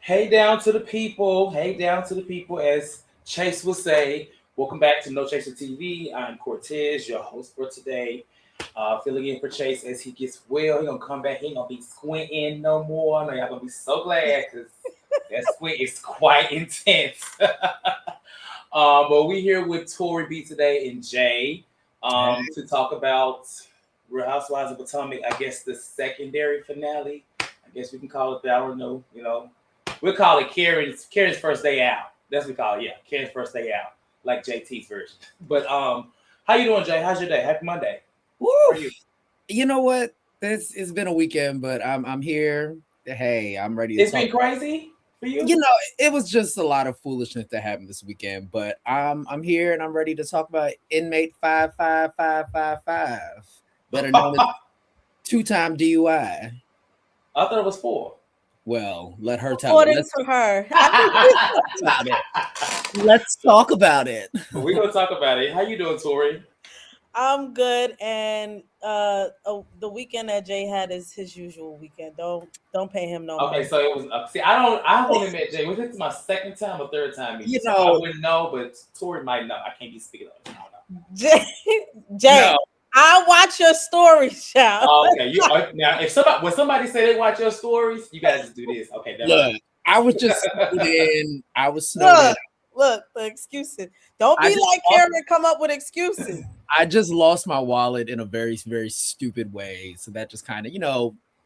Hey down to the people. Hey down to the people, as Chase will say. Welcome back to No Chaser TV. I'm Cortez, your host for today. Filling in for Chase as he gets well. He gonna come back. He ain't gonna be squinting no more. I know y'all gonna be so glad because that squint is quite intense. But we here with Tori B today and Jay to talk about Real Housewives of Potomac. I guess the secondary finale. I guess we can call it that. I don't know. We'll call it Karen's first day out. That's what we call it. Yeah, Karen's first day out, like JT's version. But how you doing, Jay? How's your day? Happy Monday. Woo! How are you? You know what? It's been a weekend, but I'm here. Hey, I'm ready to It's talk. been crazy for you. You know, it was just a lot of foolishness that happened this weekend, but I'm here and I'm ready to talk about inmate 55555, better known as two-time DUI. I thought it was four. Well, let her tell it. According to her. Let's talk about it. We're gonna talk about it. How you doing, Tori? I'm good, and the weekend that Jay had is his usual weekend. Don't pay him no Okay, mind. so it was. See, I don't. I've only met Jay. Was this my second time or third time meeting? You So know- I wouldn't know, but Tori might know. I can't be speaking of it. I don't know. Jay, No. I watch your stories, child. Oh, okay. Now, if somebody say they watch your stories, you guys just do this. Okay, never Look, mind. I was just snowed in. I was snowed in. Look, the excuses. Don't I be just like Karen, come up with excuses. I just lost my wallet in a very, very stupid way. So that just kind of,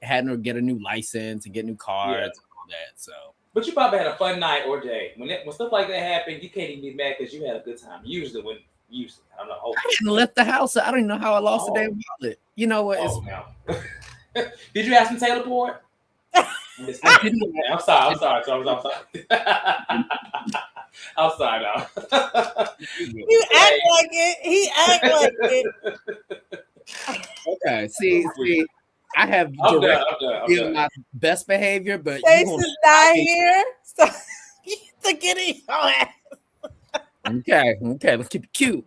had to get a new license and get new cards and all that. So, But you probably had a fun night or day. When stuff like that happened, you can't even be mad because you had a good time. Usually, I don't know. I hadn't left the house. I don't even know how I lost the Oh. damn wallet. You know what? Oh, no. Did you have some Taylor Port? I didn't. I'm sorry. I'm sorry. I'm sorry, now. You act like it. He act like it. Okay. See, I have I'm direct done. my best behavior, but Chase is not here, so you have to get in your ass. Okay. Let's keep it cute.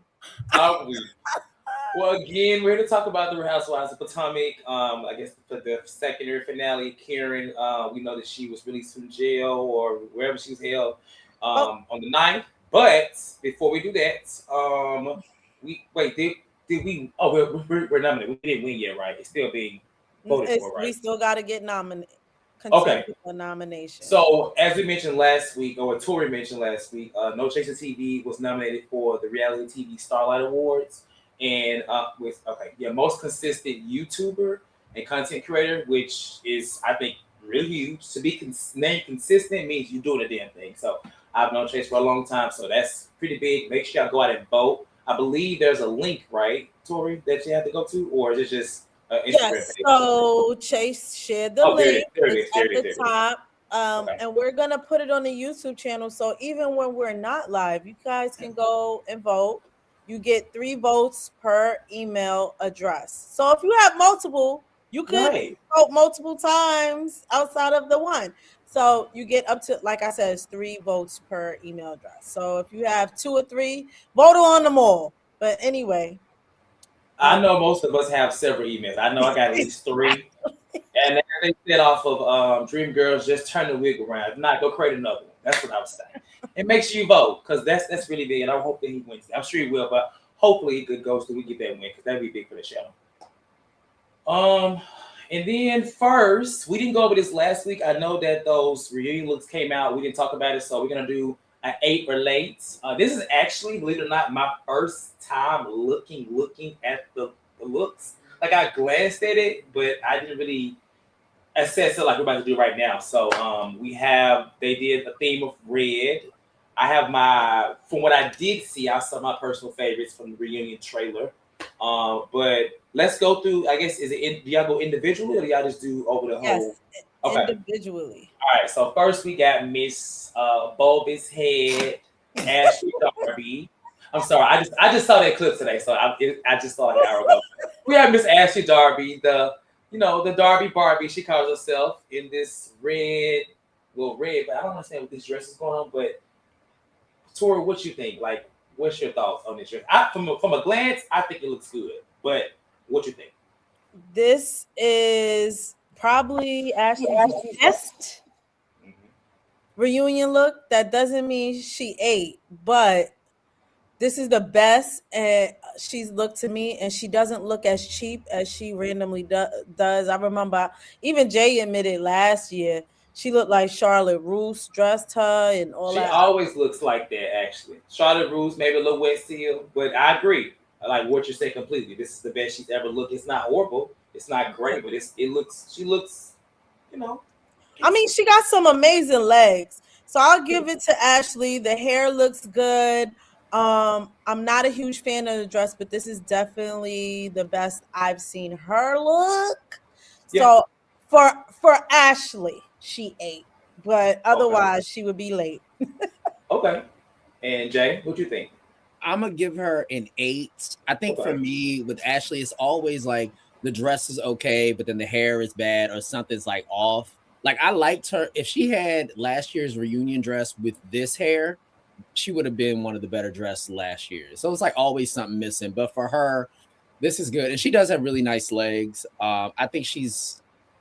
Well, again, we're here to talk about the Real Housewives of Potomac. I guess for the secondary finale, Karen, we know that she was released from jail or wherever she was held on the 9th. But before we do that, did we? Oh, we're nominated. We didn't win yet, right? It's still being voted for, right? We still got to get nominated. Okay. The nomination. So, as we mentioned last week, or Tori mentioned last week, No Chaser TV was nominated for the Reality TV Starlight Awards, and most consistent YouTuber and content creator, which is, I think, really huge. To be named consistent means you're doing a damn thing. So, I've known Chase for a long time, so that's pretty big. Make sure y'all go out and vote. I believe there's a link, right, Tori, that you have to go to, or is it just Instagram yes, page? so Chase shared the link. There it is. It's at the top. Okay. And we're gonna put it on the YouTube channel. So even when we're not live, you guys can go and vote. You get 3 votes per email address. So if you have multiple, you could vote multiple times outside of the one. So you get up to, like I said, it's 3 votes per email address. So if you have 2 or 3, vote on them all. But anyway. I know most of us have several emails. I know I got at least 3. And they said off of Dream Girls, just turn the wig around. If not, go create another one. That's what I was saying. And make sure you vote, because that's really big. And I hope that he wins. I'm sure he will, but hopefully it goes till we get that win, because that'd be big for the show. And then first, we didn't go over this last week. I know that those reunion looks came out. We didn't talk about it, so we're gonna do an 8 or late. This is actually, believe it or not, my first time looking at the looks. Like, I glanced at it, but I didn't really assess it like we're about to do right now. So they did a theme of red. I have from what I did see, I saw my personal favorites from the reunion trailer. But let's go through, I guess, do y'all go individually or do y'all just do over the whole? Okay. Individually. All right, so first we got Miss Bulbous Head, Ashley Darby. I'm sorry, I just saw that clip today, so I just saw it an hour ago. We have Miss Ashley Darby, the Darby Barbie. She calls herself in this red, but I don't understand what this dress is going on. But Tori, what you think? Like, what's your thoughts on this dress? From a glance, I think it looks good, but what you think? This is probably Ashley's best reunion look, that doesn't mean she ate, but this is the best and she's looked to me, and she doesn't look as cheap as she randomly does. I remember even Jay admitted last year she looked like Charlotte Roos dressed her and all She that. always looks like that, actually. Charlotte Russe, maybe a little wet seal, but I agree. I like what you say completely. This is the best she's ever looked. It's not horrible. It's not great, but it looks. She looks, you know, I mean, she got some amazing legs. So I'll give it to Ashley. The hair looks good. I'm not a huge fan of the dress, but this is definitely the best I've seen her look. yeah. So for Ashley, she ate, but Okay, otherwise she would be late. okay. And Jay, what you think? I'm gonna give her an 8. I think for Okay, me with Ashley, it's always like the dress is okay, but then the hair is bad or something's like off. Like I liked her if she had last year's reunion dress with this hair, she would have been one of the better dressed last year. So it's like always something missing. But for her, this is good, and she does have really nice legs. I think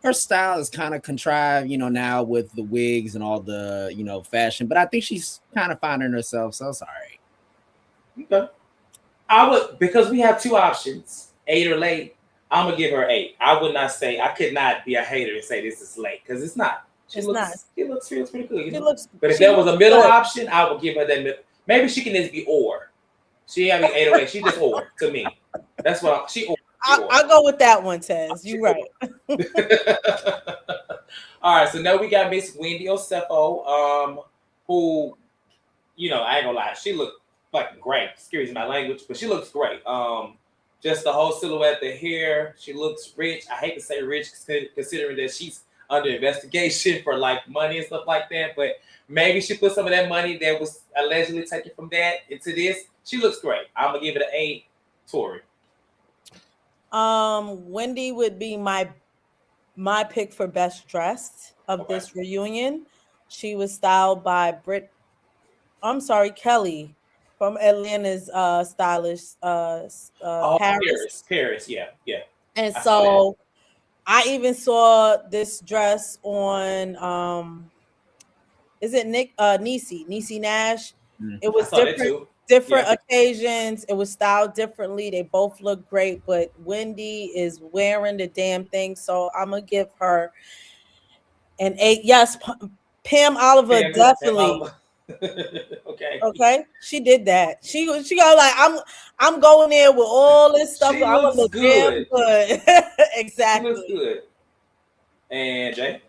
her style is kind of contrived, now with the wigs and all the fashion. But I think she's kind of finding herself. So sorry. okay. I would because we have two options, 8 or late. I'm gonna give her 8. I would not say I could not be a hater and say this is late because it's not. She It's not. looks, she looks, feels pretty good, you She know. looks But if she there was looks a middle good. option, I would give her that. Maybe she can just be or. She having 8 or 8. She just or to me. That's what she or. She or. I'll go with that one, Tez. You right. All right, so now we got Miss Wendy Osefo, who, I ain't gonna lie, she looked fucking great. Excuse my language, but she looks great. Just the whole silhouette, the hair, she looks rich. I hate to say rich, considering that she's under investigation for like money and stuff like that. But maybe she put some of that money that was allegedly taken from that into this. She looks great. I'm gonna give it an 8. Tori. Wendy would be my pick for best dressed of Okay. this reunion. She was styled by Kelly from Atlanta's stylist Oh, Paris. Paris. Yeah, yeah. And I saw that. so I even saw this dress on is it Niecy Nash. It I was saw that too. different Yeah. occasions. It was styled differently. They both look great, but Wendy is wearing the damn thing. So I'm gonna give her an 8. Yes, Pam Oliver Pam definitely. Oliver. Okay. Okay, she did that. She got like I'm going there with all this stuff. She I'm gonna looks look damn good. good. She looks Exactly. good. And Jay?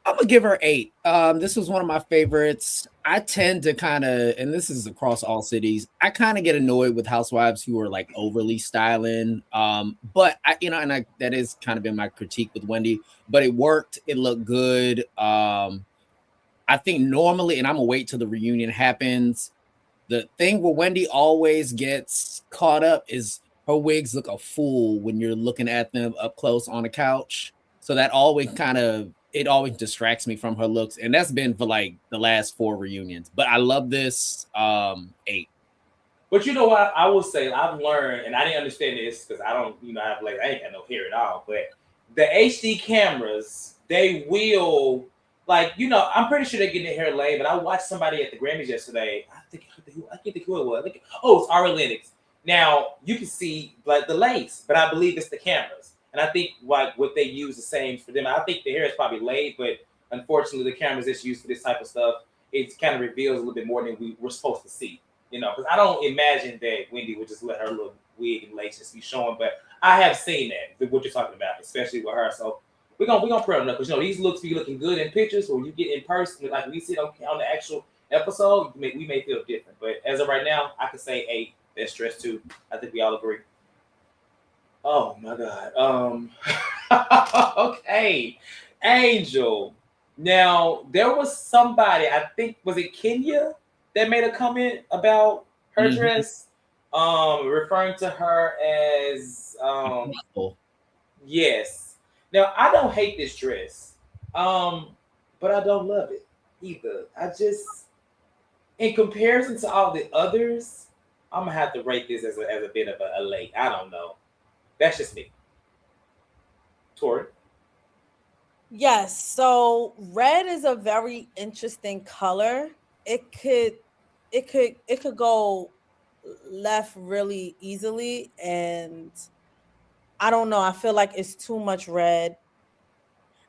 I'm gonna give her 8. This was one of my favorites. I tend to kind of, and this is across all cities, I kind of get annoyed with housewives who are like overly styling. But that is kind of been my critique with Wendy. But it worked. It looked good. I think normally, and I'm gonna wait till the reunion happens. The thing where Wendy always gets caught up is her wigs look a fool when you're looking at them up close on the couch. So that always distracts me from her looks, and that's been for like the last 4 reunions. But I love this 8. But you know what? I will say I've learned, and I didn't understand this because I don't, have like I ain't got no hair at all. But the HD cameras, they will like, I'm pretty sure they're getting their hair laid. But I watched somebody at the Grammys yesterday. I can't think who it was. Oh, it's Ari Lennox. Now you can see like the lace, but I believe it's the cameras. And I think like what they use the same for them. I think the hair is probably laid, but unfortunately the cameras that's used for this type of stuff, it kind of reveals a little bit more than we're supposed to see. Because I don't imagine that Wendy would just let her little wig and lace just be showing, but I have seen that what you're talking about, especially with her. So we're gonna pray on it because these looks be looking good in pictures, but when you get in person, like we see it on the actual episode, we may feel different. But as of right now, I could say 8. That's stress 2. I think we all agree. Oh my God. Okay, Angel. Now there was somebody. I think was it Kenya that made a comment about her dress, referring to her as yes. Now I don't hate this dress, but I don't love it either. I just, in comparison to all the others, I'm gonna have to rate this as a bit of a late. I don't know. That's just me. Tori. Yes, so red is a very interesting color. It could it could go left really easily, and I don't know, I feel like it's too much red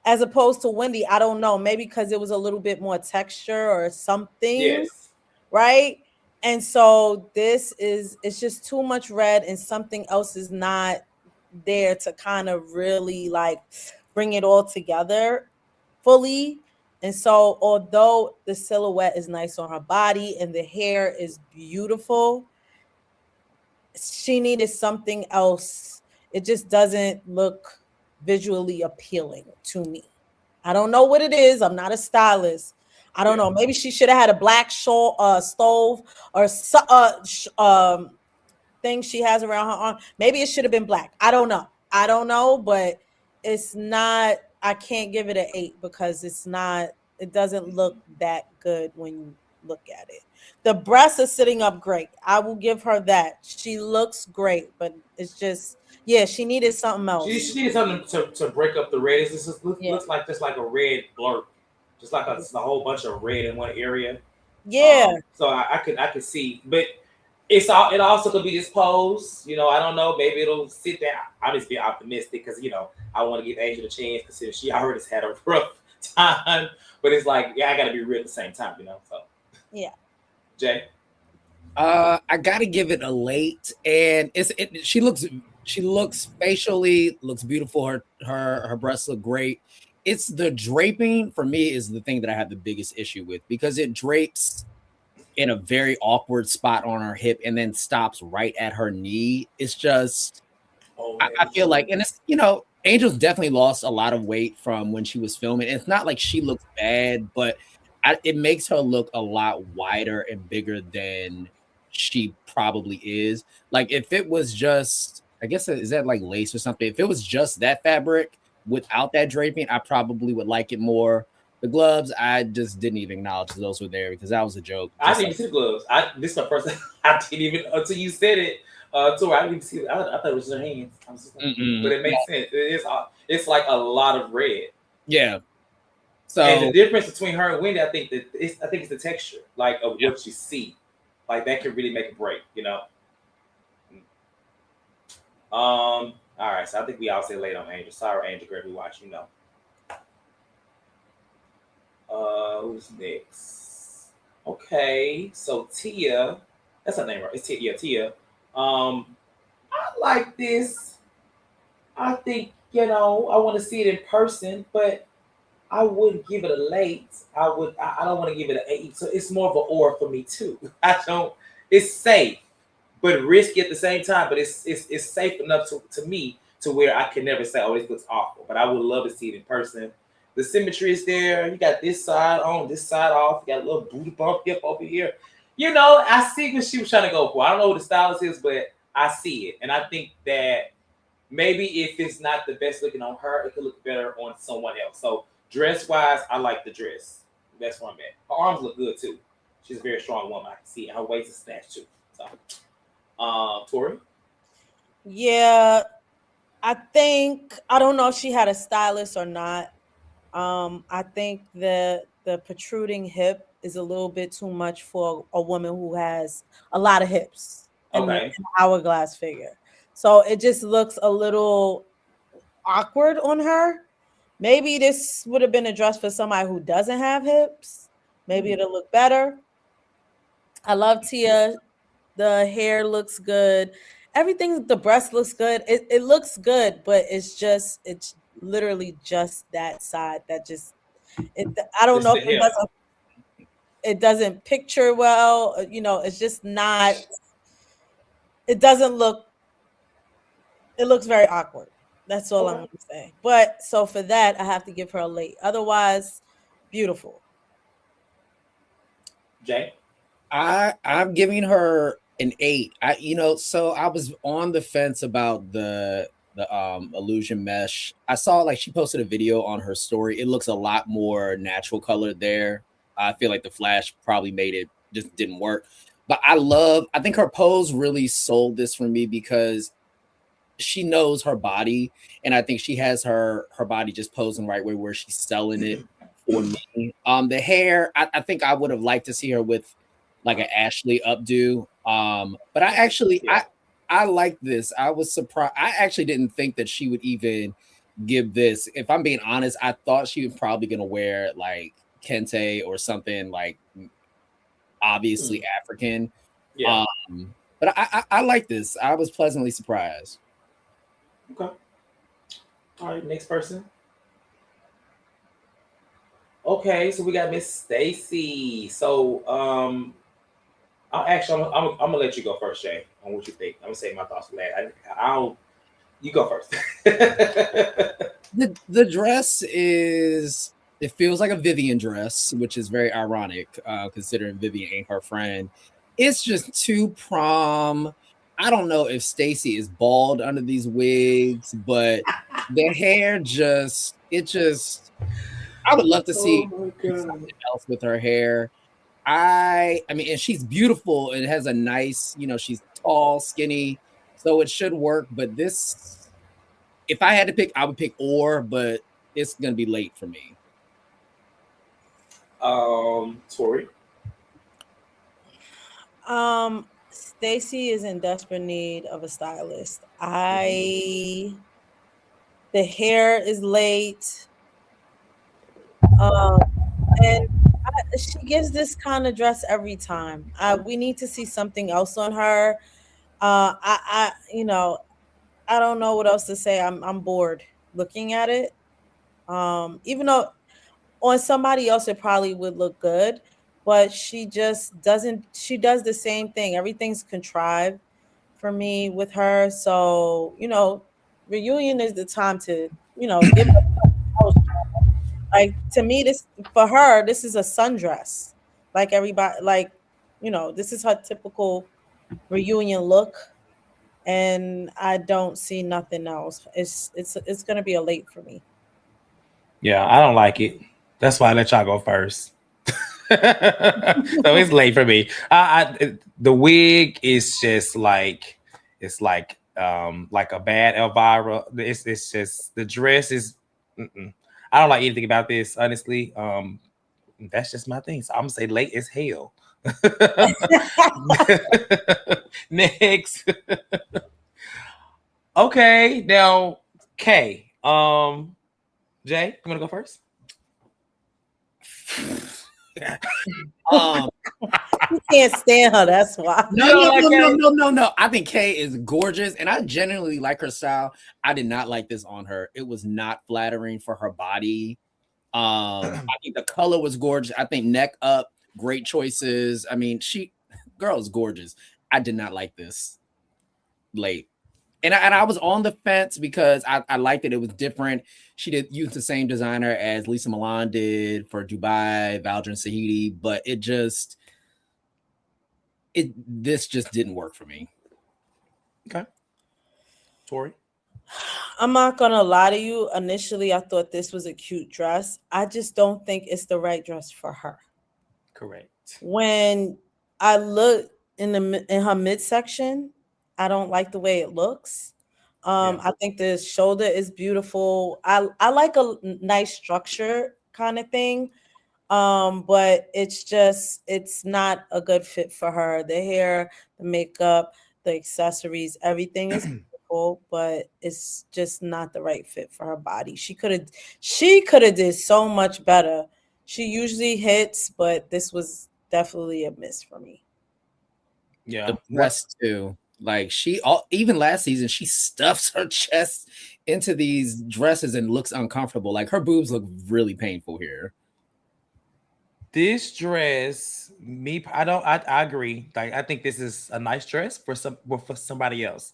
as opposed to Wendy. I don't know, maybe because it was a little bit more texture or something, Yes. right? And so this is, it's just too much red and something else is not there to kind of really like bring it all together fully. And so although the silhouette is nice on her body and the hair is beautiful, she needed something else. It just doesn't look visually appealing to me. I don't know what it is. I'm not a stylist. I don't Yeah. know. Maybe she should have had a black stove or thing she has around her arm. Maybe it should have been black. I don't know. I don't know, but it's not. I can't give it an 8 because it's not. It doesn't look that good when you look at it. The breasts are sitting up great. I will give her that. She looks great, but it's just, yeah, she needed something She else. needed something to break up the red. This just Yeah. looks like just like a red blur, just like a whole bunch of red in one area. Yeah. So I could see, but it also could be this pose. I don't know. Maybe it'll sit there. I'm just being optimistic because I want to give Angel a chance because she already has had a rough time. But it's like, yeah, I got to be real at the same time. So Yeah. Jay. I gotta give it a late, and she looks facially looks beautiful. Her breasts look great. It's the draping for me is the thing that I have the biggest issue with because it drapes in a very awkward spot on her hip and then stops right at her knee. It's just Oh, I that is feel true. like, and it's Angel's definitely lost a lot of weight from when she was filming. It's not like she looks bad, but it makes her look a lot wider and bigger than she probably is. Like if it was just, I guess, is that like lace or something? If it was just that fabric without that draping, I probably would like it more. The gloves, I just didn't even acknowledge those were there because that was a joke. I Just didn't like even see the gloves. This is the first I didn't even until you said it. So I didn't even see it. I thought it was her hands. I was just like, but mm-mm. it makes sense. It's like a lot of red. Yeah. And the So difference between her and Wendy, I think it's the texture, like of yeah. what you see, like that can really make a break. All right, so I think we all say late on Angel. Sorry, Angel, great we watch. Who's next? Okay, so Tia, that's her name, right? It's Tia. Yeah, Tia. I like this. I think I want to see it in person, but I wouldn't give it a late. I don't want to give it an 8. So it's more of an or for me too. I don't. It's safe, but risky at the same time. But it's safe enough to me to where I can never say, oh, this looks awful. But I would love to see it in person. The symmetry is there. You got this side on, this side off. You got a little booty bump hip over here. I see what she was trying to go for. I don't know what the stylist is, but I see it, and I think that maybe if it's not the best looking on her, it could look better on someone else. So dress wise, I like the dress. That's where I'm at. Her arms look good too. She's a very strong woman. I can see it. Her waist is snatched too. So, Tori. Yeah. I don't know if she had a stylist or not. I think the protruding hip is a little bit too much for a woman who has a lot of hips in Okay. an hourglass figure. So it just looks a little awkward on her. Maybe this would have been a dress for somebody who doesn't have hips. Maybe it'll look better. I love Tia. The hair looks good. Everything, the breast looks good. It looks good, but it's literally just that side that just it. I don't It's know the if hip. it doesn't picture well. It's just not. It doesn't look. It looks very awkward. That's all I'm Okay. gonna say. But so for that, I have to give her a late. Otherwise, beautiful. Jay. I'm giving her an 8. So I was on the fence about the illusion mesh. I saw like she posted a video on her story. It looks a lot more natural colored there. I feel like the flash probably made it just didn't work. But I think her pose really sold this for me because she knows her body, and I think she has her body just posing right where she's selling it for me. The hair, I think I would have liked to see her with like an Ashley updo. But I actually Yeah. I like this. I was surprised. I actually didn't think that she would even give this. If I'm being honest, I thought she was probably gonna wear like kente or something like obviously Mm, African. yeah. But I like this. I was pleasantly surprised. Okay. All right. Next person. Okay, so we got Miss Stacy. So, I'm gonna let you go first, Jay, on what you think. I'm gonna say my thoughts for that. I'll you go first. The dress is, it feels like a Vivian dress, which is very ironic, considering Vivian ain't her friend. It's just too prom. I don't know if Stacy is bald under these wigs, but the hair just it just I would love to Oh see my god. something else with her hair. I mean, and she's beautiful and has a nice, she's tall, skinny, so it should work. But this, if I had to pick, I would pick or, but it's gonna be late for me. Tori. Stacy is in desperate need of a stylist. Mhm. The hair is late. Um, and she gives this kind of dress every time. We need to see something else on her. I don't know what else to say. I'm bored looking at it. Even though on somebody else it probably would look good, but she just doesn't. She does the same thing. Everything's contrived for me with her. So reunion is the time to give her. Like to me, this for her, this is a sundress. Like everybody, like this is her typical reunion look, and I don't see nothing else. It's gonna be a late for me. Yeah, I don't like it. That's why I let y'all go first. So it's late for me. The wig is just like a bad Elvira. It's just the dress is. Mm-mm. I don't like anything about this, honestly. That's just my thing. So I'm gonna say late as hell. Next. Okay, now K. Jay, you wanna go first? um, You can't stand her. That's why. You no, don't no, like no, no, K? no, no, no. I think Kay is gorgeous, and I genuinely like her style. I did not like this on her. It was not flattering for her body. I think the color was gorgeous. I think neck up, great choices. I mean, girl is gorgeous. I did not like this late. And I was on the fence because I liked it. It was different. She did use the same designer as Lisa Milan did for Dubai, Valdrin Sahidi, but this just didn't work for me. Okay. Tori. I'm not gonna lie to you. Initially, I thought this was a cute dress. I just don't think it's the right dress for her. Correct. When I look in her midsection, I don't like the way it looks. Yeah. I think the shoulder is beautiful. I like a nice structure kind of thing. But it's not a good fit for her. The hair, the makeup, the accessories, everything is beautiful, but it's just not the right fit for her body. She could have did so much better. She usually hits, but this was definitely a miss for me. Yeah. The breast too. Like even last season, she stuffs her chest into these dresses and looks uncomfortable. Like her boobs look really painful here. This dress, I agree. Like I think this is a nice dress for somebody else.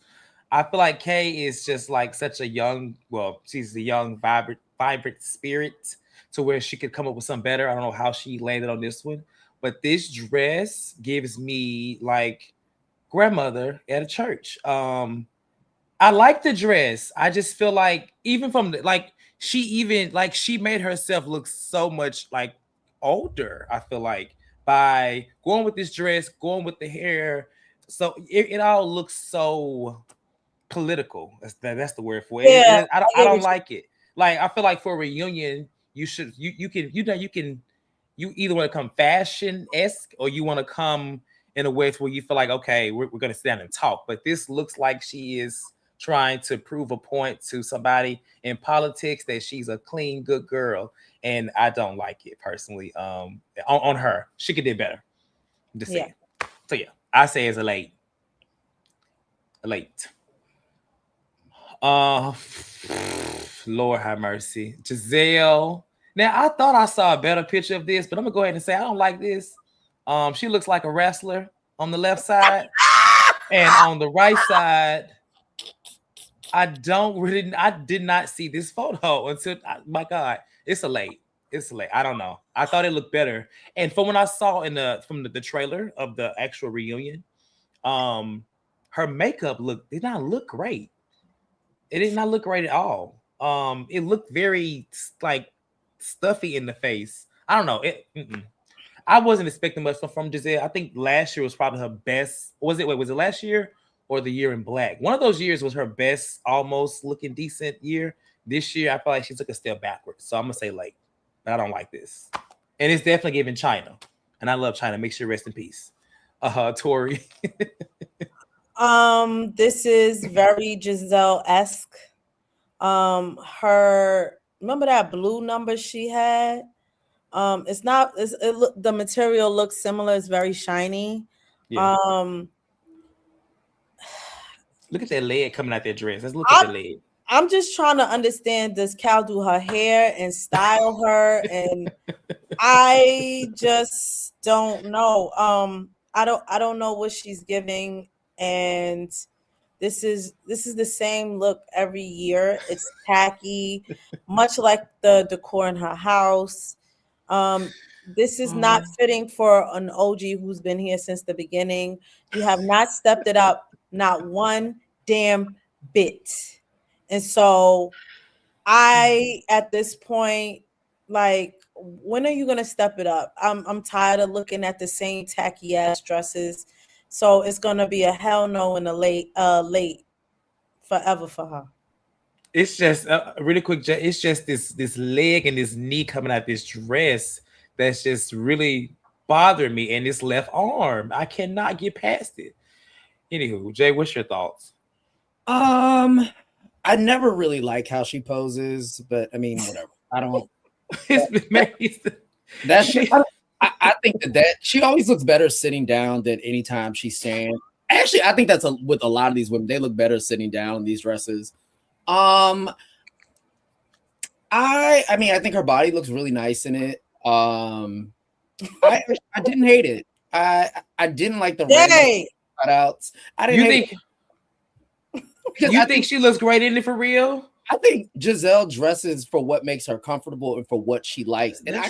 I feel like Kay is just like such a young, well, she's a young, vibrant spirit to where she could come up with something better. I don't know how she landed on this one, but this dress gives me like grandmother at a church. I like the dress. I just feel like even from like she made herself look so much like older. I feel like by going with this dress, going with the hair, so it all looks so political. That's the word for it. Yeah, I don't like it. Like I feel like for a reunion, you either want to come fashion-esque or you want to come in a way where you feel like, okay, we're gonna sit down and talk. But this looks like she is trying to prove a point to somebody in politics that she's a clean, good girl. And I don't like it personally. On her. She could do better. I'm just saying. So yeah, I say it's a late. A late. Lord have mercy. Giselle. Now I thought I saw a better picture of this, but I'm gonna go ahead and say I don't like this. She looks like a wrestler on the left side, and on the right side, I did not see this photo until my God, it's a late. It's late. I don't know. I thought it looked better. And from when I saw from the trailer of the actual reunion, her makeup did not look great. It did not look great at all. It looked very like stuffy in the face. I don't know. I wasn't expecting much from Giselle. I think last year was probably her best. Was it last year or the year in black? One of those years was her best, almost looking decent year. This year, I feel like she took a step backwards. So I'm gonna say late. But I don't like this. And it's definitely giving China. And I love China. Make sure rest in peace. Tori. This is very Giselle-esque. Her, remember that blue number she had? It's not, the material looks similar. It's very shiny. Yeah. Look at that leg coming out that dress. Let's look at the leg. I'm just trying to understand, does Cal do her hair and style her? And I just don't know. I don't know what she's giving. And this is the same look every year. It's tacky, much like the decor in her house. This is not fitting for an OG who's been here since the beginning. You have not stepped it up, not one damn bit. And so I, at this point, like, when are you gonna step it up? I'm tired of looking at the same tacky ass dresses. So it's gonna be a hell no and a late forever for her. It's just really quick. It's just this leg and this knee coming out this dress that's just really bothering me, and this left arm. I cannot get past it. Anywho, Jay, what's your thoughts? I never really like how she poses, but I mean, whatever. I don't. I think that she always looks better sitting down than anytime she stands. Actually, I think that's with a lot of these women. They look better sitting down in these dresses. I mean, I think her body looks really nice in it. I didn't hate it. I didn't like the cutouts. I didn't hate it. You think she looks great in it for real? I think Giselle dresses for what makes her comfortable and for what she likes. And I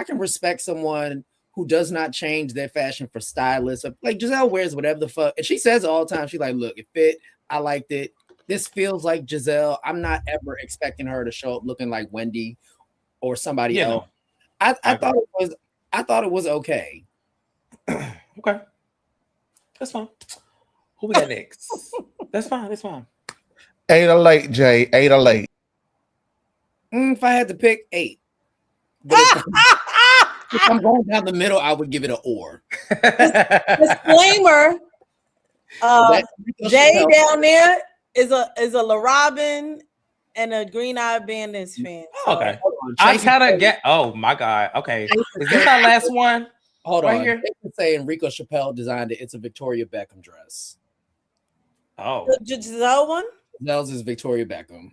can respect someone who does not change their fashion for stylists. Like Giselle wears whatever the fuck. And she says it all the time. She's like, look, it fit. I liked it. This feels like Giselle. I'm not ever expecting her to show up looking like Wendy or somebody else. I thought it was okay. Okay. That's fine. Who we got next? That's fine. 8 or late, Jay. 8 or late. If I had to pick 8. But if I'm going down the middle, I would give it an or. Disclaimer. Jay down there is a La Robin and a Green Eye Bandits fan. So. Okay. I kind of get. Oh my God. Okay. Is this our last one? Hold on. Here? They can say Enrico Chappelle designed it. It's a Victoria Beckham dress. Oh. The Giselle one? Giselle's is Victoria Beckham.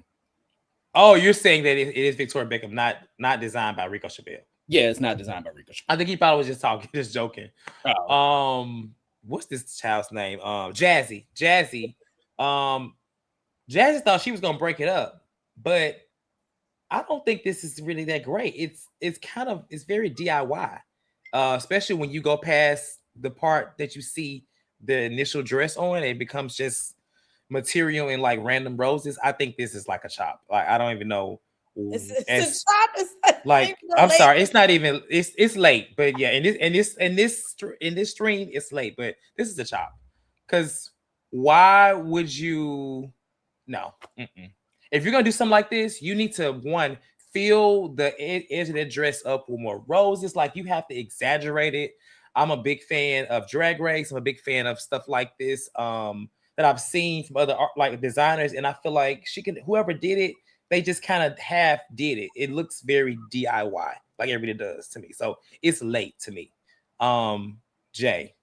Oh, you're saying that it is Victoria Beckham, not designed by Rico Chappelle. Yeah, it's not designed by Rico Chappelle. I think he probably was just joking. Oh. What's this child's name? Jazzy. Jazzy thought she was gonna break it up, but I don't think this is really that great. It's very DIY, especially when you go past the part that you see the initial dress on, it becomes just material and like random roses. I think this is like a chop. Like I don't even know. It's a chop. It's like I'm sorry, it's not even. It's late, but yeah. In this stream, it's late, but this is a chop because why would you? No. Mm-mm. If you're gonna do something like this, you need to one fill the edge of that dress up with more roses. Like you have to exaggerate it. I'm a big fan of Drag Race. I'm a big fan of stuff like this that I've seen from other art, like designers, and I feel like whoever did it, they just kind of half did it. It looks very DIY, like it really does to me. So it's late to me. Jay.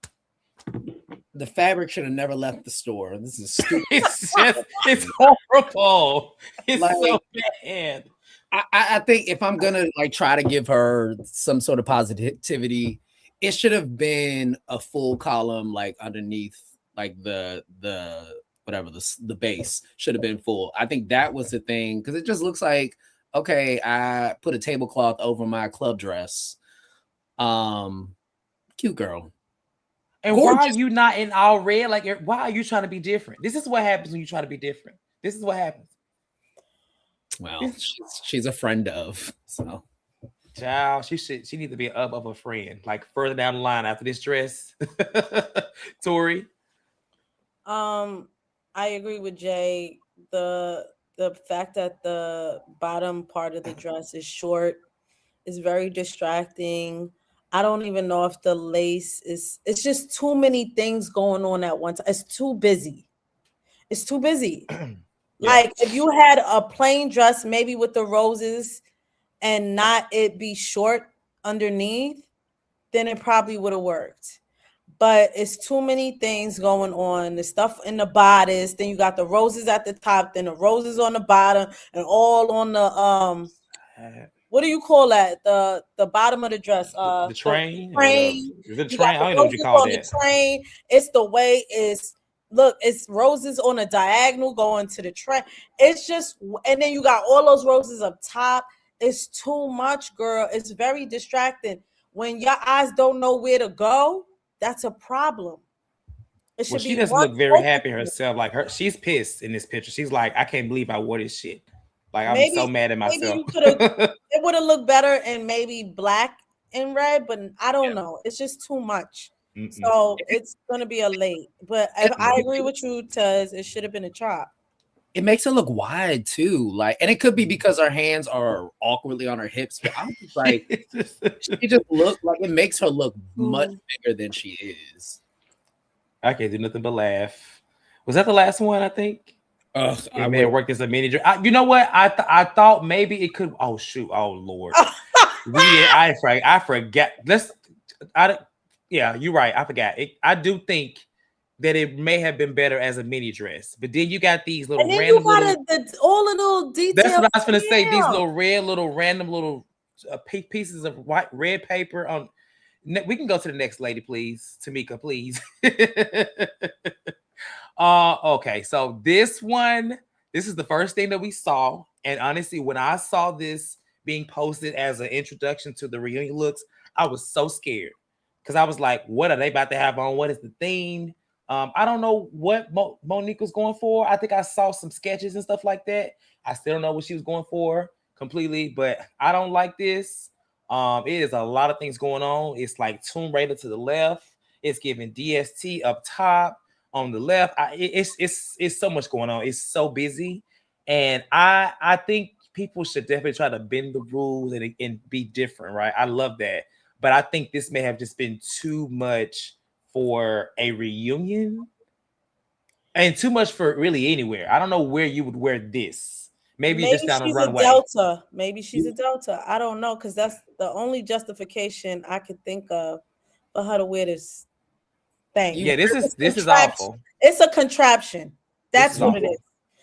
The fabric should have never left the store. This is stupid. it's horrible. It's Like, so bad. I think if I'm gonna like try to give her some sort of positivity, it should have been a full column like underneath like the whatever the base should have been full. I think that was the thing because it just looks like okay, I put a tablecloth over my club dress. Cute girl. And Gorgeous. why are you not in all red? Like, why are you trying to be different? This is what happens when you try to be different. This is what happens. Well, she's a friend of, so. Child, she needs to be up of a friend, like further down the line after this dress. Tori. I agree with Jay. The fact that the bottom part of the dress is short is very distracting. I don't even know if the lace it's just too many things going on at once. It's too busy. It's too busy. Yeah. Like if you had a plain dress, maybe with the roses and not it be short underneath, then it probably would have worked. But it's too many things going on. The stuff in the bodice, then you got the roses at the top, then the roses on the bottom, and all on the what do you call that? The bottom of the dress. The train. The train. Is it a train? I don't know what you call that. The train. It's the way it's roses on a diagonal going to the train. It's just, and then you got all those roses up top. It's too much, girl. It's very distracting. When your eyes don't know where to go, that's a problem. Well, she doesn't look very happy herself. Like she's pissed in this picture. She's like, I can't believe I wore this shit. Like I'm so mad at myself. It would have looked better in maybe black and red, but I don't know. It's just too much. Mm-mm. So it's gonna be a late. But I agree with you, Tez. It should have been a chop. It makes her look wide too, like, and it could be because her hands are awkwardly on her hips. But I'm just like, she just looks like it makes her look much bigger than she is. I can't do nothing but laugh. Was that the last one? I think. I may have worked as a mini. You know what? I thought maybe it could. Oh shoot! Oh Lord! I forgot. Yeah, you're right. I forgot. I do think that it may have been better as a mini dress, but then you got these little random all the little details. That's what I was gonna say. These little random pieces of red paper on. We can go to the next lady, please, Tamika, please. Okay, so this is the first thing that we saw, and honestly, when I saw this being posted as an introduction to the reunion looks, I was so scared because I was like, "What are they about to have on? What is the theme?" I don't know what Monique was going for. I think I saw some sketches and stuff like that. I still don't know what she was going for completely, but I don't like this. It is a lot of things going on. It's like Tomb Raider to the left. It's giving DST up top. On the left, it's so much going on. It's so busy, and I think people should definitely try to bend the rules and be different, right? I love that, but I think this may have just been too much for a reunion, and too much for really anywhere. I don't know where you would wear this. Maybe just down a runway. Delta. Maybe she's a Delta. I don't know, because that's the only justification I could think of for her to wear this thing. Yeah, this is awful. It's a contraption. That's what it is.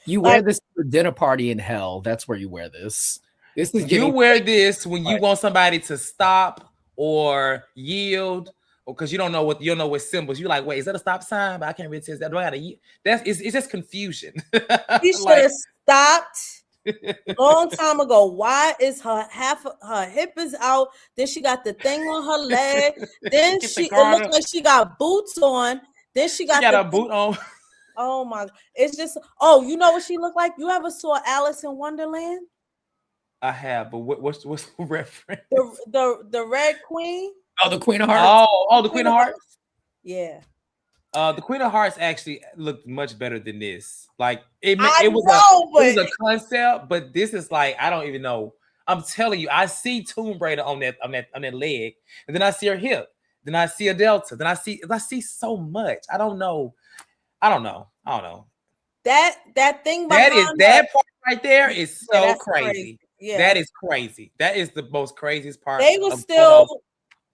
You wear this for a dinner party in hell. That's where you wear this. You wear this when you want somebody to stop or yield, or because you don't know what symbols. You're like, wait, is that a stop sign? But I can't really tell that. Do I gotta yield? It's just confusion. She should have stopped long time ago. Why is half her hip is out? Then she got the thing on her leg. Then it looks like she got boots on. Then she got a boot on. Oh my! It's just. Oh, you know what she looked like? You ever saw Alice in Wonderland? I have, but what's the reference? The Red Queen. Oh, the Queen of Hearts. Oh, the Queen of Hearts. Yeah. The Queen of Hearts actually looked much better than this. Like it I it know, was but a concept, but this is like I don't even know. I'm telling you, I see Tomb Raider on that leg, and then I see her hip, then I see a delta, then I see so much. I don't know. I don't know. I don't know. that thing That is behind her, that part right there is yeah, so that's crazy. crazy. Yeah, That is crazy. That is the most craziest part they was of quote still unquote.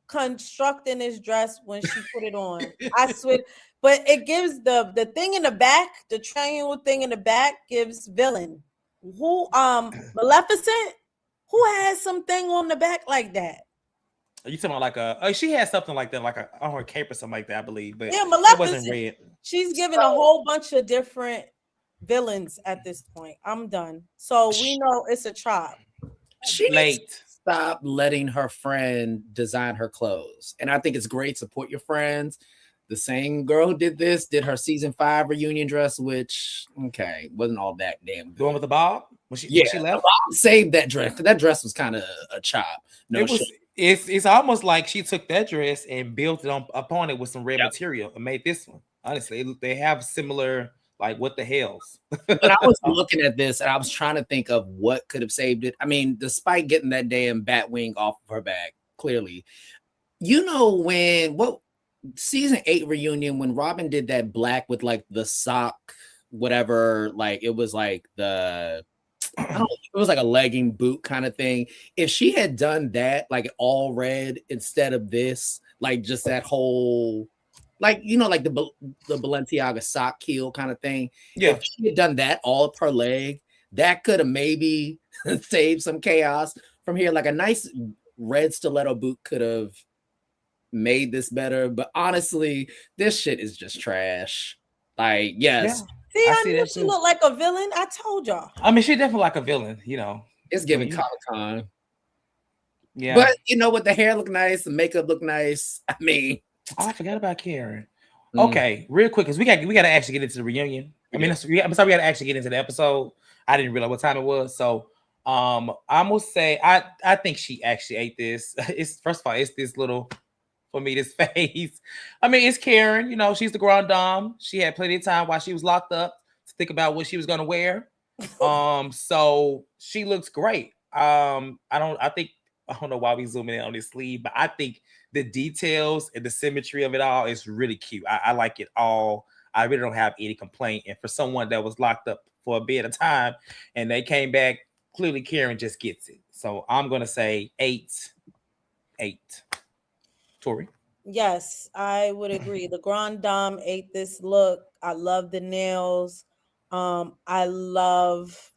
constructing this dress when she put it on. I swear, but it gives the thing in the back, the triangle thing in the back gives villain. Who Maleficent? Who has something on the back like that? Are you talking about like a? She had something like that, like a on her cape or something like that, I believe, but Yeah, it wasn't Maleficent. red. She's given a whole bunch of different villains at this point. I'm done. So we know it's a tribe. She needs to Late. stop letting her friend design her clothes. And I think it's great. Support your friends. The same girl who did this did her season 5 reunion dress, which wasn't all that damn good. The one with the bob when she Yeah, when she left. saved that dress. That dress was kind of a chop. No It was. shit. It's almost like she took that dress and built it upon it with some red Yep. material and made this one. Honestly, they have similar. Like what the hells? But I was looking at this and I was trying to think of what could have saved it. I mean, despite getting that damn bat wing off of her back, clearly, what season 8 reunion when Robin did that black with like the sock, whatever, like it was like it was like a legging boot kind of thing. If she had done that, like all red instead of this, like just that whole, like like the Balenciaga sock heel kind of thing. Yeah. If she had done that all up her leg, that could have maybe saved some chaos from here. Like a nice red stiletto boot could have made this better, but honestly, this shit is just trash. Like, yes, See, I I see knew that she too. looked like a villain. I told y'all. I mean, she definitely like a villain, it's giving you- Comic-Con. Yeah. But with the hair look nice, the makeup look nice. I mean, I forgot about Karen. Mm. Okay, real quick, because we got to actually get into the reunion. I'm sorry, we got to actually get into the episode. I didn't realize what time it was, so I'm gonna say I think she actually ate this. It's first of all, it's this little for me this face. I mean, it's Karen. She's the grand dame. She had plenty of time while she was locked up to think about what she was gonna wear. So she looks great. I don't know why we zooming in on this sleeve, but I think the details and the symmetry of it all is really cute. I like it all. I really don't have any complaint. And for someone that was locked up for a bit of time and they came back, clearly Karen just gets it. So I'm gonna say 8. Tori. Yes, I would agree. The Grand Dame ate this look. I love the nails. I love,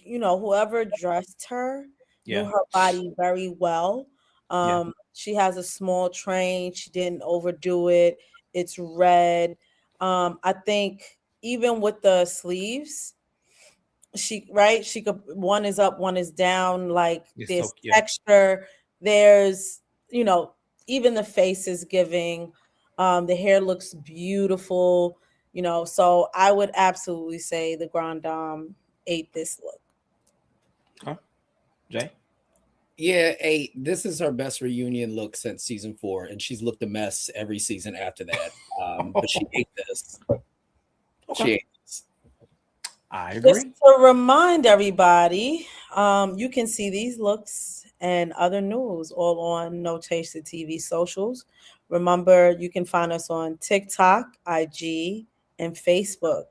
whoever dressed her knew Yeah. her body very well. Yeah. She has a small train. She didn't overdo it. It's red. I think even with the sleeves, she could, one is up, one is down, like It's this so yeah. texture. There's, even the face is giving. The hair looks beautiful, so I would absolutely say the Grand Dame ate this look. Huh? Jay? Yeah, 8. This is her best reunion look since season 4, and she's looked a mess every season after that. But she ate this. Okay. She ate this. I agree. Just to remind everybody, you can see these looks and other news all on No Chaser TV socials. Remember, you can find us on TikTok, IG, and Facebook.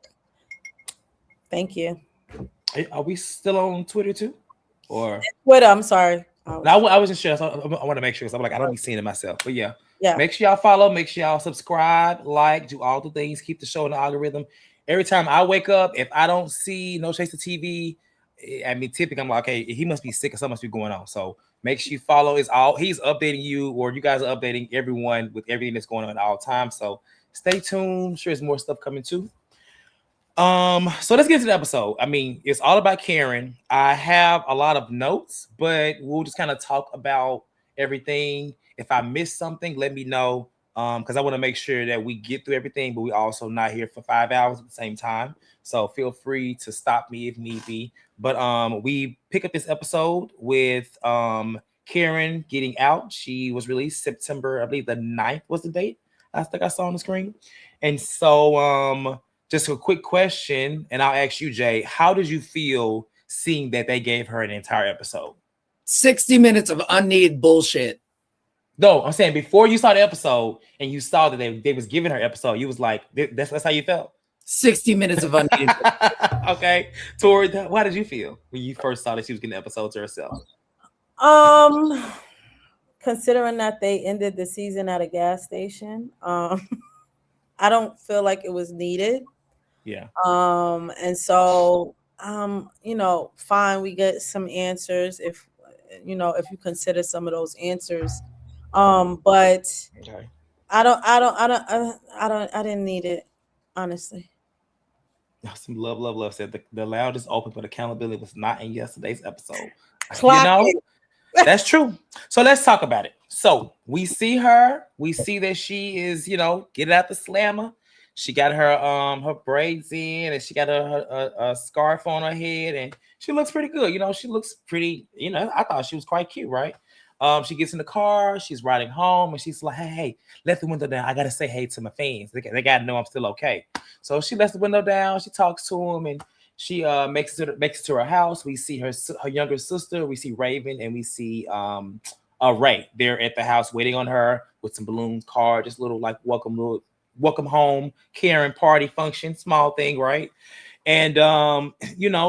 Thank you. Are we still on Twitter too? Or Twitter, I'm sorry. I wasn't sure. So I want to make sure. So I'm like, I don't be seeing it myself. But yeah. Yeah. Make sure y'all follow. Make sure y'all subscribe, like, do all the things. Keep the show in the algorithm. Every time I wake up, if I don't see No Chaser TV, I mean, typically I'm like, okay, he must be sick or something must be going on. So make sure you follow. He's updating you, or you guys are updating everyone with everything that's going on at all times. So stay tuned. I'm sure there's more stuff coming too. So let's get to the episode. I mean, it's all about Karen. I have a lot of notes, but we'll just kind of talk about everything. If I missed something, let me know. Because I want to make sure that we get through everything, but we also not here for 5 hours at the same time. So feel free to stop me if need be. But we pick up this episode with Karen getting out. She was released September, I believe the 9th was the date. I think I saw on the screen. And so, just a quick question, and I'll ask you, Jay, how did you feel seeing that they gave her an entire episode? 60 minutes of unneeded bullshit. No, I'm saying before you saw the episode and you saw that they was giving her episode, you was like, that's how you felt. 60 minutes of unneeded. Okay, Tori, how did you feel when you first saw that she was getting the episode to herself? Considering that they ended the season at a gas station, I don't feel like it was needed. Yeah. And so, fine, we get some answers if you consider some of those answers. But Okay. I didn't need it, honestly. Some love said the loudest open but accountability was not in yesterday's episode. Clock it. That's true. So let's talk about it. So we see her. We see that she is, getting out the slammer. She got her braids in, and she got a scarf on her head, and she looks pretty good. She looks pretty. I thought she was quite cute, right? She gets in the car. She's riding home, and she's like, "Hey, let the window down. I gotta say hey to my fans. They gotta know I'm still okay." So she lets the window down. She talks to him, and she makes it to her house. We see her younger sister. We see Raven, and we see Ray. They're at the house waiting on her with some balloons, card, just little like welcome home, Karen party function, small thing, right? And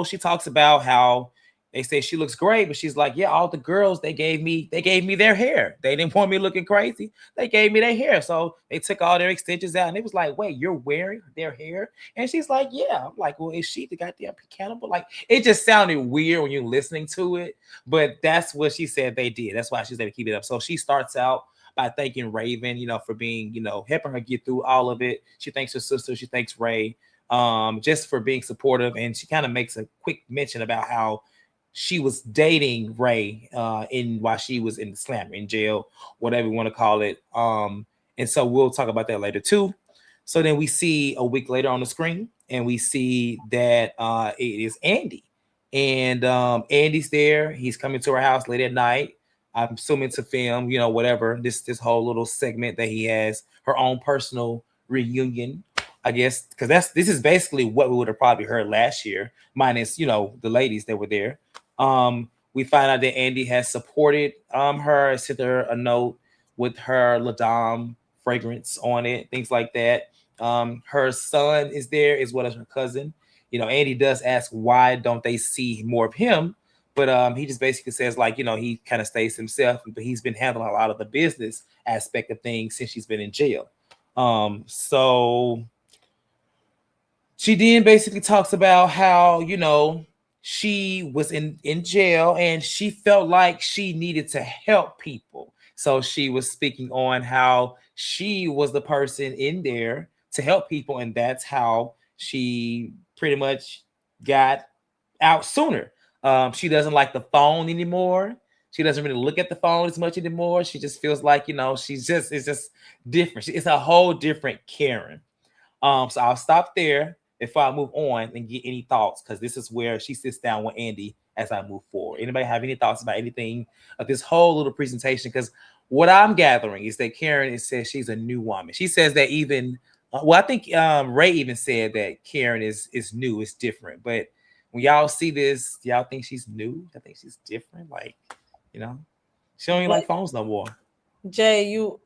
she talks about how they say she looks great, but she's like, yeah, all the girls they gave me their hair. They didn't want me looking crazy. They gave me their hair. So they took all their extensions out, and it was like, wait, you're wearing their hair? And she's like, yeah. I'm like, well, is she the goddamn cannibal? Like, it just sounded weird when you're listening to it, but that's what she said they did. That's why she's able to keep it up. So she starts out by thanking Raven, for being, helping her get through all of it. She thanks her sister. She thanks Ray, just for being supportive. And she kind of makes a quick mention about how she was dating Ray while she was in the slammer, in jail, whatever you want to call it. And so we'll talk about that later too. So then we see a week later on the screen, and we see that it is Andy. And Andy's there. He's coming to her house late at night. I'm assuming to film, whatever, this whole little segment that he has, her own personal reunion, I guess, because this is basically what we would have probably heard last year, minus, the ladies that were there. We find out that Andy has supported her, sent her a note with her Ladam fragrance on it, things like that. Her son is there as well as her cousin. Andy does ask why don't they see more of him, but he just basically says, like, he kind of stays himself, but he's been handling a lot of the business aspect of things since she's been in jail. So she then basically talks about how, she was in jail and she felt like she needed to help people. So she was speaking on how she was the person in there to help people, and that's how she pretty much got out sooner. She doesn't like the phone anymore. She doesn't really look at the phone as much anymore. She just feels like, it's just different. It's a whole different Karen. So I'll stop there before I move on and get any thoughts, because this is where she sits down with Andy as I move forward. Anybody have any thoughts about anything of this whole little presentation? Because what I'm gathering is that Karen says she's a new woman. She says that even, I think Ray even said that Karen is new, is different. But when y'all see this, y'all think she's new? I think she's different. Like, she don't even like phones no more. Jay, you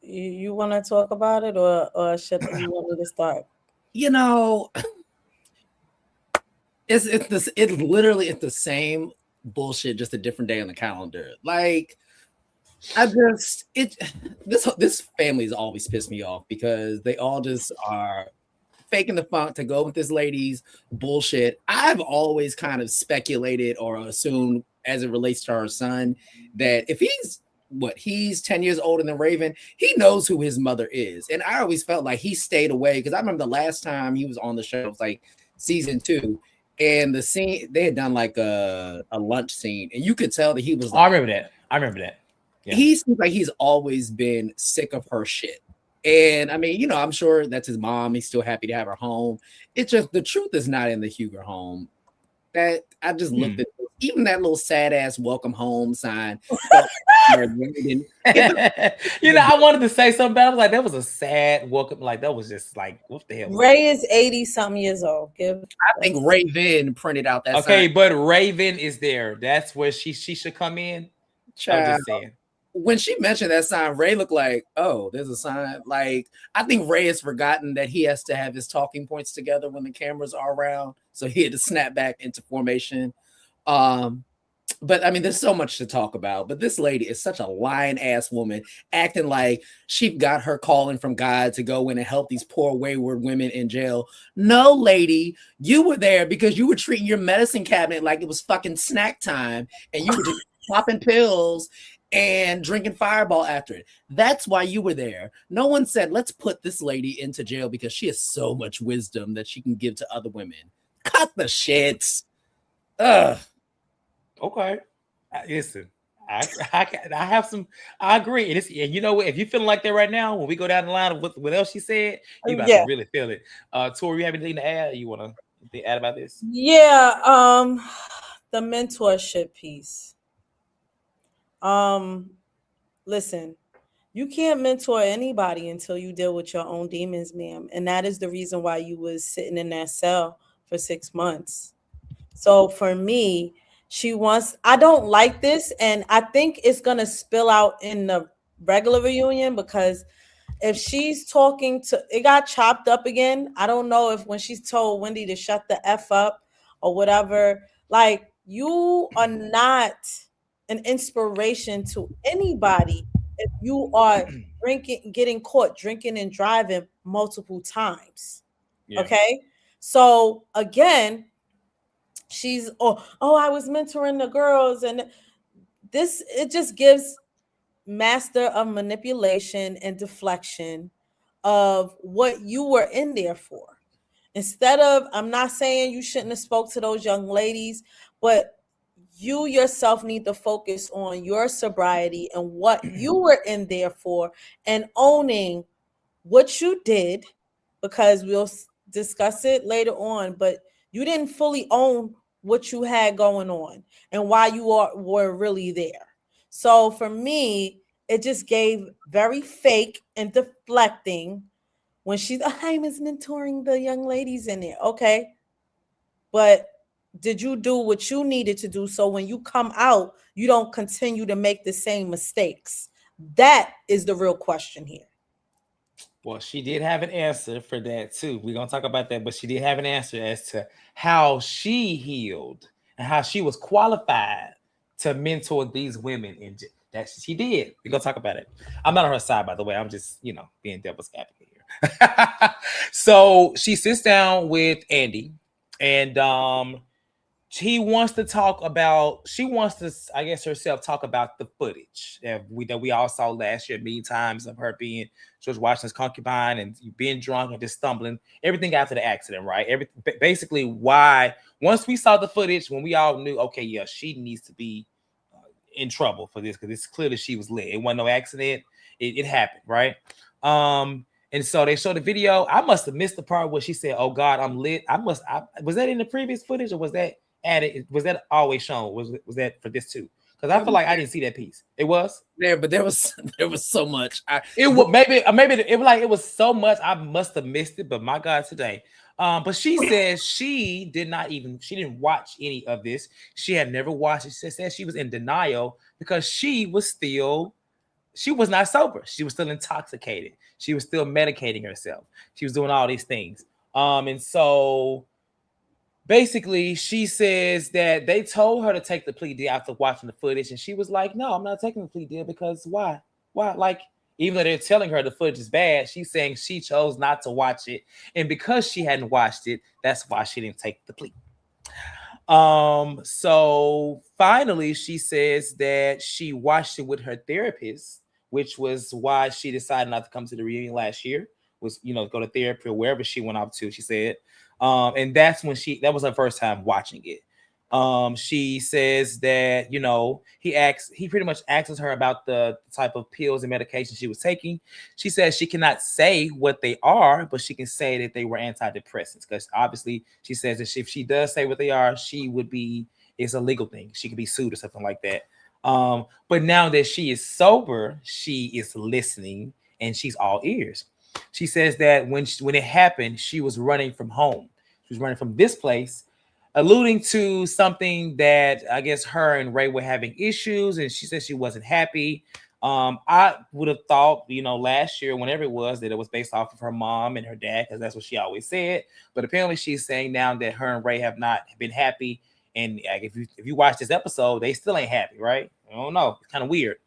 want to talk about it, or should you want me to start? It's the same bullshit, just a different day on the calendar. Like, this family's always pissed me off because they all just are faking the funk to go with this lady's bullshit. I've always kind of speculated or assumed, as it relates to her son, that if he's 10 years older than Raven, he knows who his mother is. And I always felt like he stayed away, because I remember the last time he was on the show, it was like season 2. And the scene, they had done like a lunch scene, and you could tell that he was like, I remember that. Yeah. He seems like he's always been sick of her shit. And I mean, I'm sure that's his mom. He's still happy to have her home. It's just the truth is not in the Huger home. That I just looked at even that little sad ass welcome home sign. I wanted to say something, but I was like, that was a sad welcome. Like that was just like, what the hell? Ray is 80-something years old. I think Raven printed out that okay, sign. but Raven is there. That's where she should come in. Child. I'm just saying. When she mentioned that sign, Ray looked like, oh, there's a sign. Like, I think Ray has forgotten that he has to have his talking points together when the cameras are around. So he had to snap back into formation. But I mean, there's so much to talk about. But this lady is such a lying ass woman, acting like she got her calling from God to go in and help these poor wayward women in jail. No, lady, you were there because you were treating your medicine cabinet like it was fucking snack time, and you were just popping pills and drinking Fireball after it. That's why you were there. No one said, let's put this lady into jail because she has so much wisdom that she can give to other women. Cut the shit. Ugh. Okay. Listen, I have some, I agree. And you know what? If you're feeling like that right now, when we go down the line of what else she said, you about to really feel it. Tori, you have anything to add? You want to add about this? Yeah. The mentorship piece. Listen, you can't mentor anybody until you deal with your own demons, ma'am. And that is the reason why you was sitting in that cell for 6 months. So for me, I don't like this. And I think it's going to spill out in the regular reunion because if she's talking to, it got chopped up again. I don't know if when she's told Wendy to shut the F up or whatever, like you are not an inspiration to anybody if you are getting caught drinking and driving multiple times. Yeah. Okay. So again, she's I was mentoring the girls, and it just gives master of manipulation and deflection of what you were in there for. Instead of, I'm not saying you shouldn't have spoke to those young ladies, but you yourself need to focus on your sobriety and what you were in there for and owning what you did, because we'll discuss it later on, but you didn't fully own what you had going on and why you were really there. So for me, it just gave very fake and deflecting when I was mentoring the young ladies in there. Okay. But did you do what you needed to do so when you come out, you don't continue to make the same mistakes? That is the real question here. Well, she did have an answer for that too. We're going to talk about that, but she did have an answer as to how she healed and how she was qualified to mentor these women. And that she did. We're going to talk about it. I'm not on her side, by the way. I'm just, being devil's advocate here. So she sits down with Andy, and she wants to, I guess, herself talk about the footage that we all saw last year, many times, of her being George Washington's concubine and being drunk and just stumbling, everything after the accident, right? Basically why, once we saw the footage, when we all knew, okay, yeah, she needs to be in trouble for this, because it's clear that she was lit. It wasn't no accident. It happened, right? And so they showed the video. I must have missed the part where she said, "Oh God, I'm lit." Was that in the previous footage, or was that added? Was that always shown? Was that for this too? Because I feel like I didn't see that piece. It was there, but there was so much. It was so much. I must have missed it. But my God, today. But she says she didn't watch any of this. She had never watched it. She said she was in denial because she was not sober. She was still intoxicated. She was still medicating herself. She was doing all these things. And so basically she says that they told her to take the plea deal after watching the footage. And she was like, no, I'm not taking the plea deal because why? Why? Like, even though they're telling her the footage is bad, she's saying she chose not to watch it. And because she hadn't watched it, that's why she didn't take the plea. So finally she says that she watched it with her therapist, which was why she decided not to come to the reunion last year, was, go to therapy or wherever she went off to, she said. And that's when that was her first time watching it. She says that, he pretty much asks her about the type of pills and medication she was taking. She says she cannot say what they are, but she can say that they were antidepressants, because obviously she says that if she does say what they are, it's a legal thing. She could be sued or something like that. But now that she is sober, she is listening and she's all ears. She says that when it happened, she was running from home. She was running from this place, alluding to something that I guess her and Ray were having issues, and she said she wasn't happy. I would have thought, last year, whenever it was, that it was based off of her mom and her dad, because that's what she always said. But apparently, she's saying now that her and Ray have not been happy. And like, if you watch this episode, they still ain't happy, right? I don't know. It's kind of weird.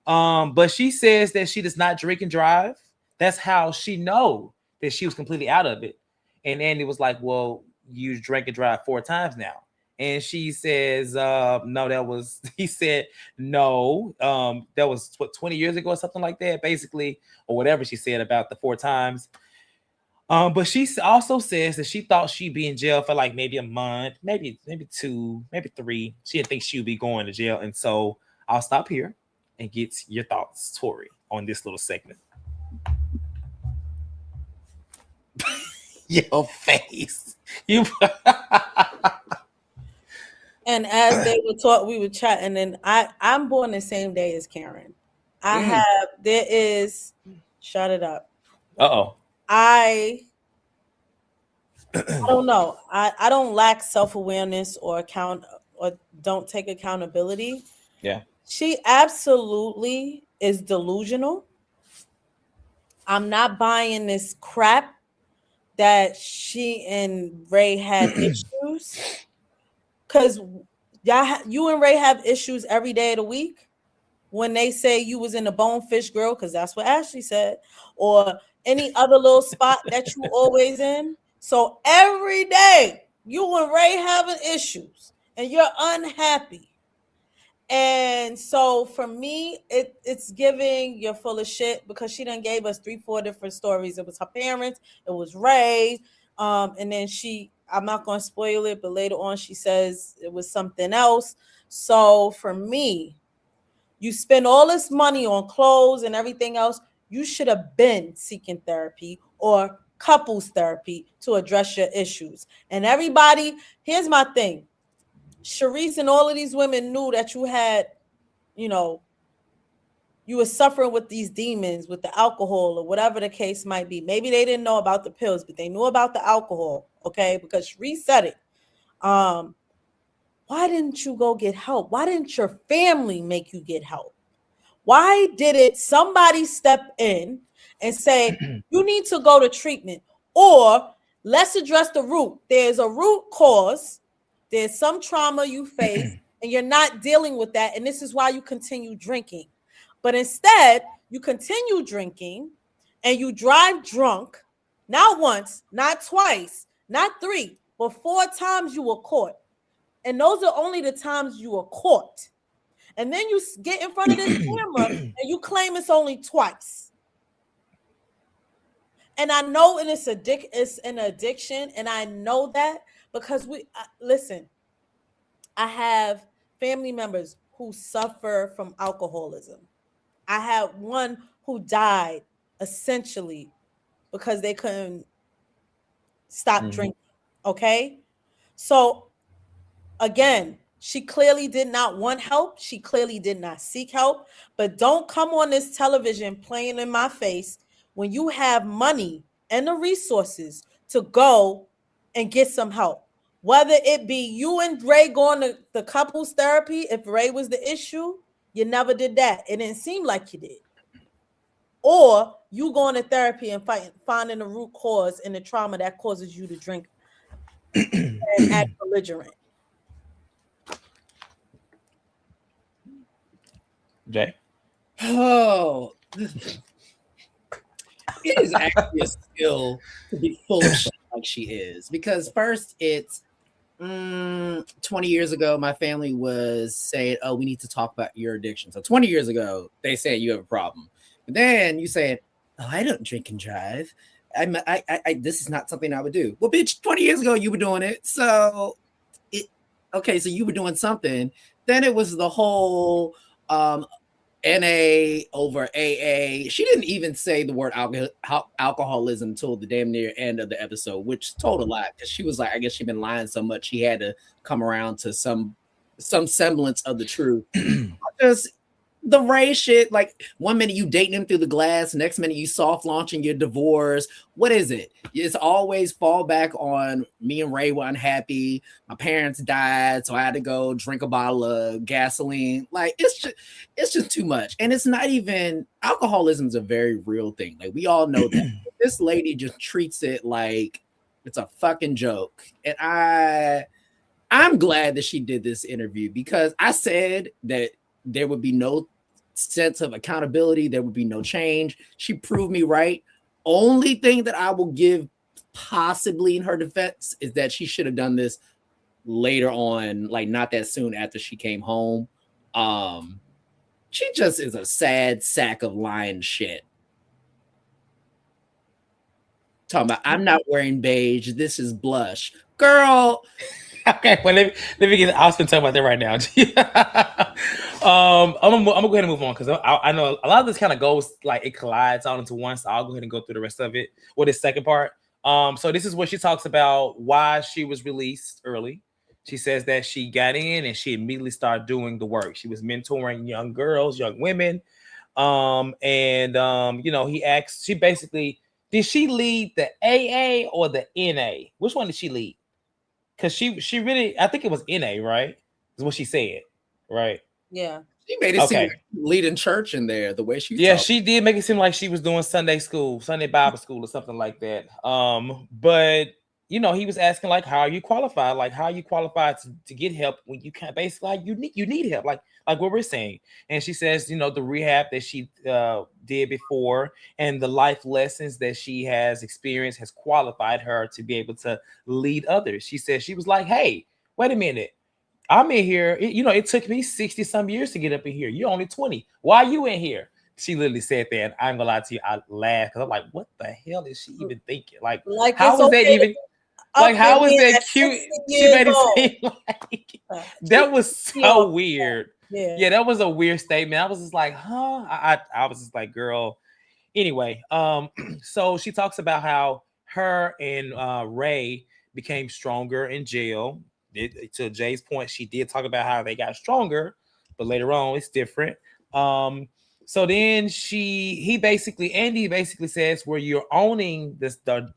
But she says that she does not drink and drive. That's how she know that she was completely out of it. And Andy was like, well, you drank and drive 4 times now. And she says, no, he said, no, that was 20 years ago or something like that, basically, or whatever she said about the 4 times. But she also says that she thought she'd be in jail for like maybe a month, maybe 2, maybe 3. She didn't think she would be going to jail. And so I'll stop here and get your thoughts, Tori, on this little segment. Your face. And as they would talk, we would chat. And then I'm born the same day as Karen. Shut it up. Uh-oh. I don't know. I don't lack self-awareness or don't take accountability. Yeah. She absolutely is delusional. I'm not buying this crap that she and Ray had issues. Because you and Ray have issues every day of the week. When they say you was in the Bonefish Grill, because that's what Ashley said, or any other little spot that you always in. So every day you and Ray having issues and you're unhappy. And so for me, it's giving you're full of shit, because she done gave us 3-4 different stories. It was her parents, it was Ray, and then I'm not going to spoil it, but later on she says it was something else. So for me, you spend all this money on clothes and everything else, you should have been seeking therapy or couples therapy to address your issues. And everybody, here's my thing. Sharice and all of these women knew that you had, you were suffering with these demons, with the alcohol or whatever the case might be. Maybe they didn't know about the pills, but they knew about the alcohol, okay? Because Sharice said it. Why didn't you go get help? Why didn't your family make you get help? Why didn't somebody step in and say, you need to go to treatment? Or let's address the root. There's a root cause. There's some trauma you face and you're not dealing with that. And this is why you continue drinking. But instead, you continue drinking and you drive drunk, not once, not twice, not 3, but 4 times you were caught. And those are only the times you were caught. And then you get in front of this camera and you claim it's only twice. And I know it's an addiction, and I know that because listen, I have family members who suffer from alcoholism. I have one who died essentially because they couldn't stop drinking. Okay. So again, she clearly did not want help. She clearly did not seek help. But don't come on this television playing in my face when you have money and the resources to go and get some help. Whether it be you and Ray going to the couples therapy, if Ray was the issue, you never did that. It didn't seem like you did. Or you going to therapy and finding the root cause and the trauma that causes you to drink and act belligerent. Jay? Oh, it is actually a skill to be full of shit like she is. Because first, it's 20 years ago, my family was saying, oh, we need to talk about your addiction. So 20 years ago, they said you have a problem. But then you said, oh, I don't drink and drive. This is not something I would do. Well, bitch, 20 years ago, you were doing it. So okay, so you were doing something. Then it was the whole NA over AA. She didn't even say the word alcoholism until the damn near end of the episode, which told a lot because she was like, I guess she'd been lying so much she had to come around to some semblance of the truth. Just the Ray shit, like one minute you dating him through the glass, next minute you soft launching your divorce. What is it? It's always fall back on me and Ray were unhappy. My parents died, so I had to go drink a bottle of gasoline. Like it's just too much. And it's not even alcoholism is a very real thing. Like we all know that. This lady just treats it like it's a fucking joke. And I'm glad that she did this interview because I said that there would be no sense of accountability. There would be no change. She proved me right. Only thing that I will give possibly in her defense is that she should have done this later on, like not that soon after she came home. She just is a sad sack of lying shit. Talking about, I'm not wearing beige. This is blush. Girl, Okay, well let me get. I'll spend time about that right now. I'm gonna go ahead and move on because I know a lot of this kind of goes like it collides all into one. So I'll go ahead and go through the rest of it. Or the second part. So this is where she talks about why she was released early. She says that she got in and she immediately started doing the work. She was mentoring young girls, young women. He asked. She basically did she lead the AA or the NA? Which one did she lead? Because she really, I think it was NA, right? Is what she said, right? Yeah. She made it seem like leading church in there, the way she talked. She did make it seem like she was doing Sunday Bible school or something like that. But he was asking like, how are you qualified? Like, how are you qualified to get help when you can't basically like you need help, like what we're saying. And she says, the rehab that she did before and the life lessons that she has experienced has qualified her to be able to lead others. She says she was like, hey, wait a minute. I'm in here. It took me 60 some years to get up in here. You're only 20. Why are you in here? She literally said that. And I'm gonna lie to you, I laughed because I'm like, what the hell is she even thinking? Like how was that even? Like, how was that cute? She made it seem like that was so weird. Yeah, that was a weird statement. I was just like, huh? I was just like, girl. Anyway, so she talks about how her and Ray became stronger in jail. To Jay's point, she did talk about how they got stronger, but later on it's different. So then Andy basically says where you're owning the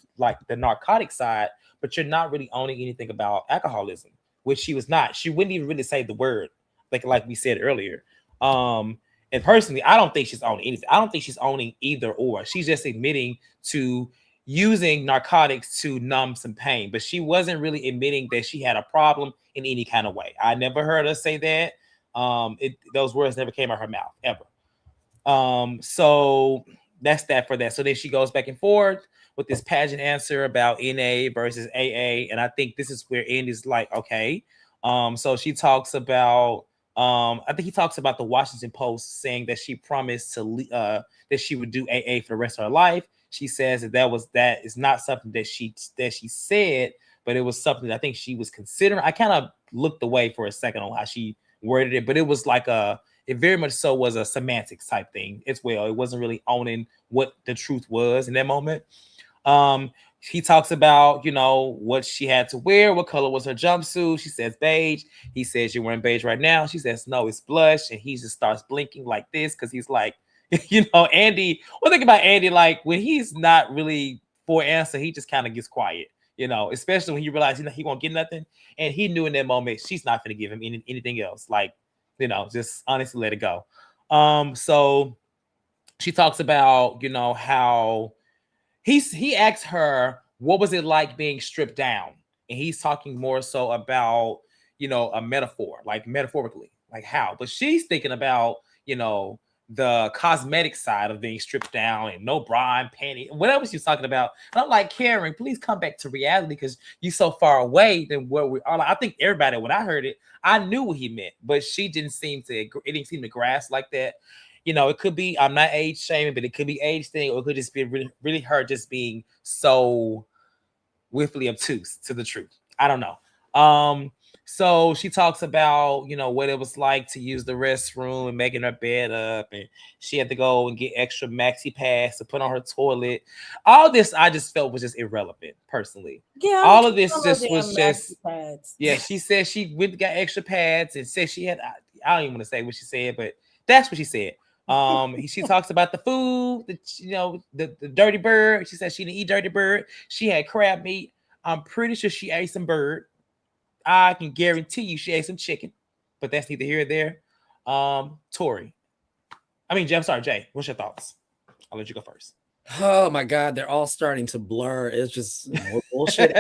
narcotic side, but you're not really owning anything about alcoholism, which she was not. She wouldn't even really say the word, like we said earlier. And personally, I don't think she's owning anything. I don't think she's owning either or. She's just admitting to using narcotics to numb some pain, but she wasn't really admitting that she had a problem in any kind of way. I never heard her say that. Those words never came out of her mouth ever. So that's that for that. So then she goes back and forth with this pageant answer about NA versus AA, and I think this is where Andy's like, okay. So she talks about. I think he talks about the Washington Post saying that she promised that she would do AA for the rest of her life. She says that is not something that she said, but it was something that I think she was considering. I kind of looked away for a second on how she worded it, but it was like it very much so was a semantics type thing as well. It wasn't really owning what the truth was in that moment. He talks about, what she had to wear, what color was her jumpsuit. She says beige. He says, you're wearing beige right now. She says, no, it's blush. And he just starts blinking like this because he's like, Andy. One thing about Andy, like when he's not really for an answer, he just kind of gets quiet, especially when you realize he won't get nothing. And he knew in that moment she's not going to give him anything else. Like, just honestly let it go. So she talks about, how he asked her, what was it like being stripped down? And he's talking more so about, a metaphor, like metaphorically, like how. But she's thinking about, the cosmetic side of being stripped down and no bra and panty, whatever she's talking about. And I'm like, Karen, please come back to reality because you're so far away than where we are. Like, I think everybody, when I heard it, I knew what he meant, but it didn't seem to grasp like that. It could be, I'm not age shaming, but it could be age thing, or it could just be really, really her just being so willfully obtuse to the truth. I don't know. So she talks about, what it was like to use the restroom and making her bed up, and she had to go and get extra maxi pads to put on her toilet. All this I just felt was just irrelevant, personally. Yeah, I don't All of care this about no just was damn maxi just, pads. yeah. She said she went and got extra pads and said she had. I don't even want to say what she said, but that's what she said. She talks about the food, the dirty bird. She said she didn't eat dirty bird. She had crab meat. I'm pretty sure she ate some bird. I can guarantee you she ate some chicken, but that's neither here or there. Tori. I'm sorry, Jay. What's your thoughts? I'll let you go first. Oh my God, they're all starting to blur. It's just more bullshit.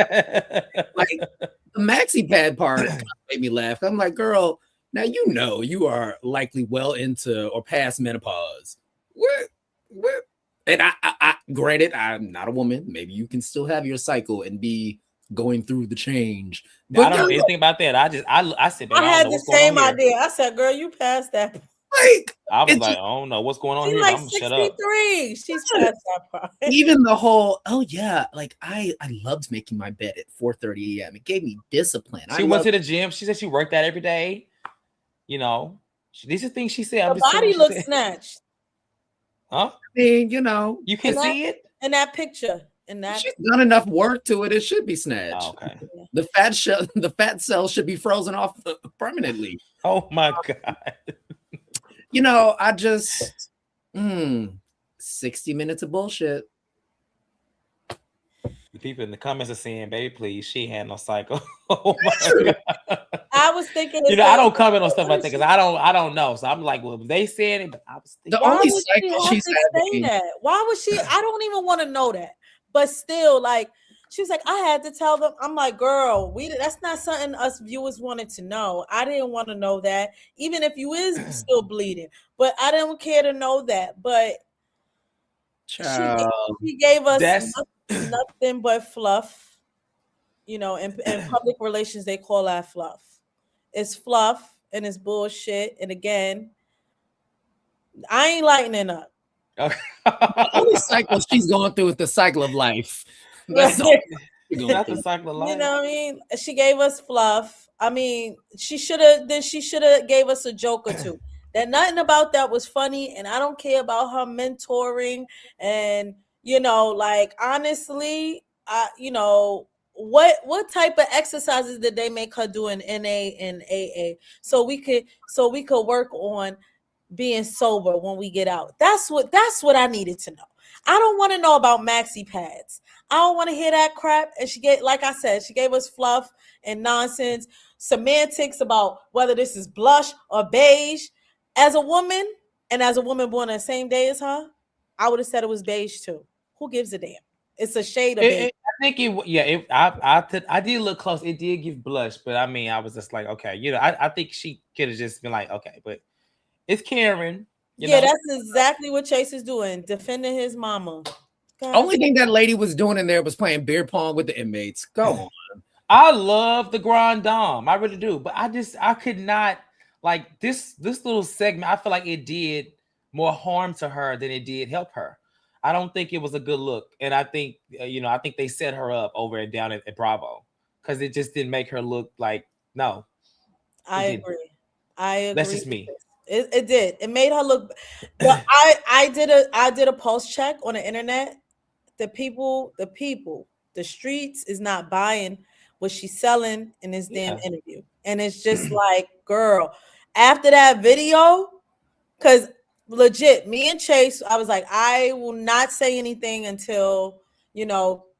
Like the maxi pad part kind of made me laugh. I'm like, girl, now you are likely well into or past menopause. What? And I granted, I'm not a woman. Maybe you can still have your cycle and be going through the change. But I don't know anything about that. I said, I had the same idea. I said, girl, you passed that. Like, I was like, I don't know what's going on here. Like I'm gonna shut up. 63. She's past that part. Even the whole, oh yeah, like I loved making my bed at 4:30 a.m. It gave me discipline. She went to the gym. She said she worked out every day. These are things she said. The body looks snatched. Huh? I mean, you can see it in that picture. She's done enough work to it. It should be snatched. Oh, okay. The fat cells should be frozen off permanently. Oh my God. I just 60 minutes of bullshit. The people in the comments are saying, baby, please, she had no cycle. Oh my God. I was thinking, I don't comment on stuff like that because I don't know. So I'm like, well, they said it, but I was thinking, the only cycle she's having. That? Why would she? I don't even want to know that. But still, like, she was like, I had to tell them. I'm like, girl, that's not something us viewers wanted to know. I didn't want to know that, even if you is still bleeding. But I didn't care to know that. But she gave us nothing but fluff. In public relations, they call that fluff. It's fluff and it's bullshit. And again, I ain't lightening up. Okay. The only cycle she's going through is the cycle of life. That's all. That's the cycle of life. You know what I mean? She gave us fluff. I mean, she should have gave us a joke or two. That nothing about that was funny, and I don't care about her mentoring and like honestly, what type of exercises did they make her do in NA and AA so we could work on being sober when we get out. That's what I needed to know. I don't want to know about maxi pads. I don't want to hear that crap. And she gave us fluff and nonsense, semantics about whether this is blush or beige. As a woman born the same day as her, I would have said it was beige too. Who gives a damn? It's a shade of beige. I think I did look close. It did give blush, but I mean, I was just like, okay, I think she could have just been like, okay, but it's Karen. That's exactly what Chase is doing, defending his mama. God. Only thing that lady was doing in there was playing beer pong with the inmates. Go on. I love the Grand Dame. I really do. But I could not like this little segment. I feel like it did more harm to her than it did help her. I don't think it was a good look. And I think, I think they set her up over and down at Bravo because it just didn't make her look like, no. I agree. That's just me. It did. It made her look. But I did a pulse check on the internet. The people, the streets is not buying what she's selling in this damn interview, and it's just like, girl. After that video, because legit, me and Chase, I was like, I will not say anything until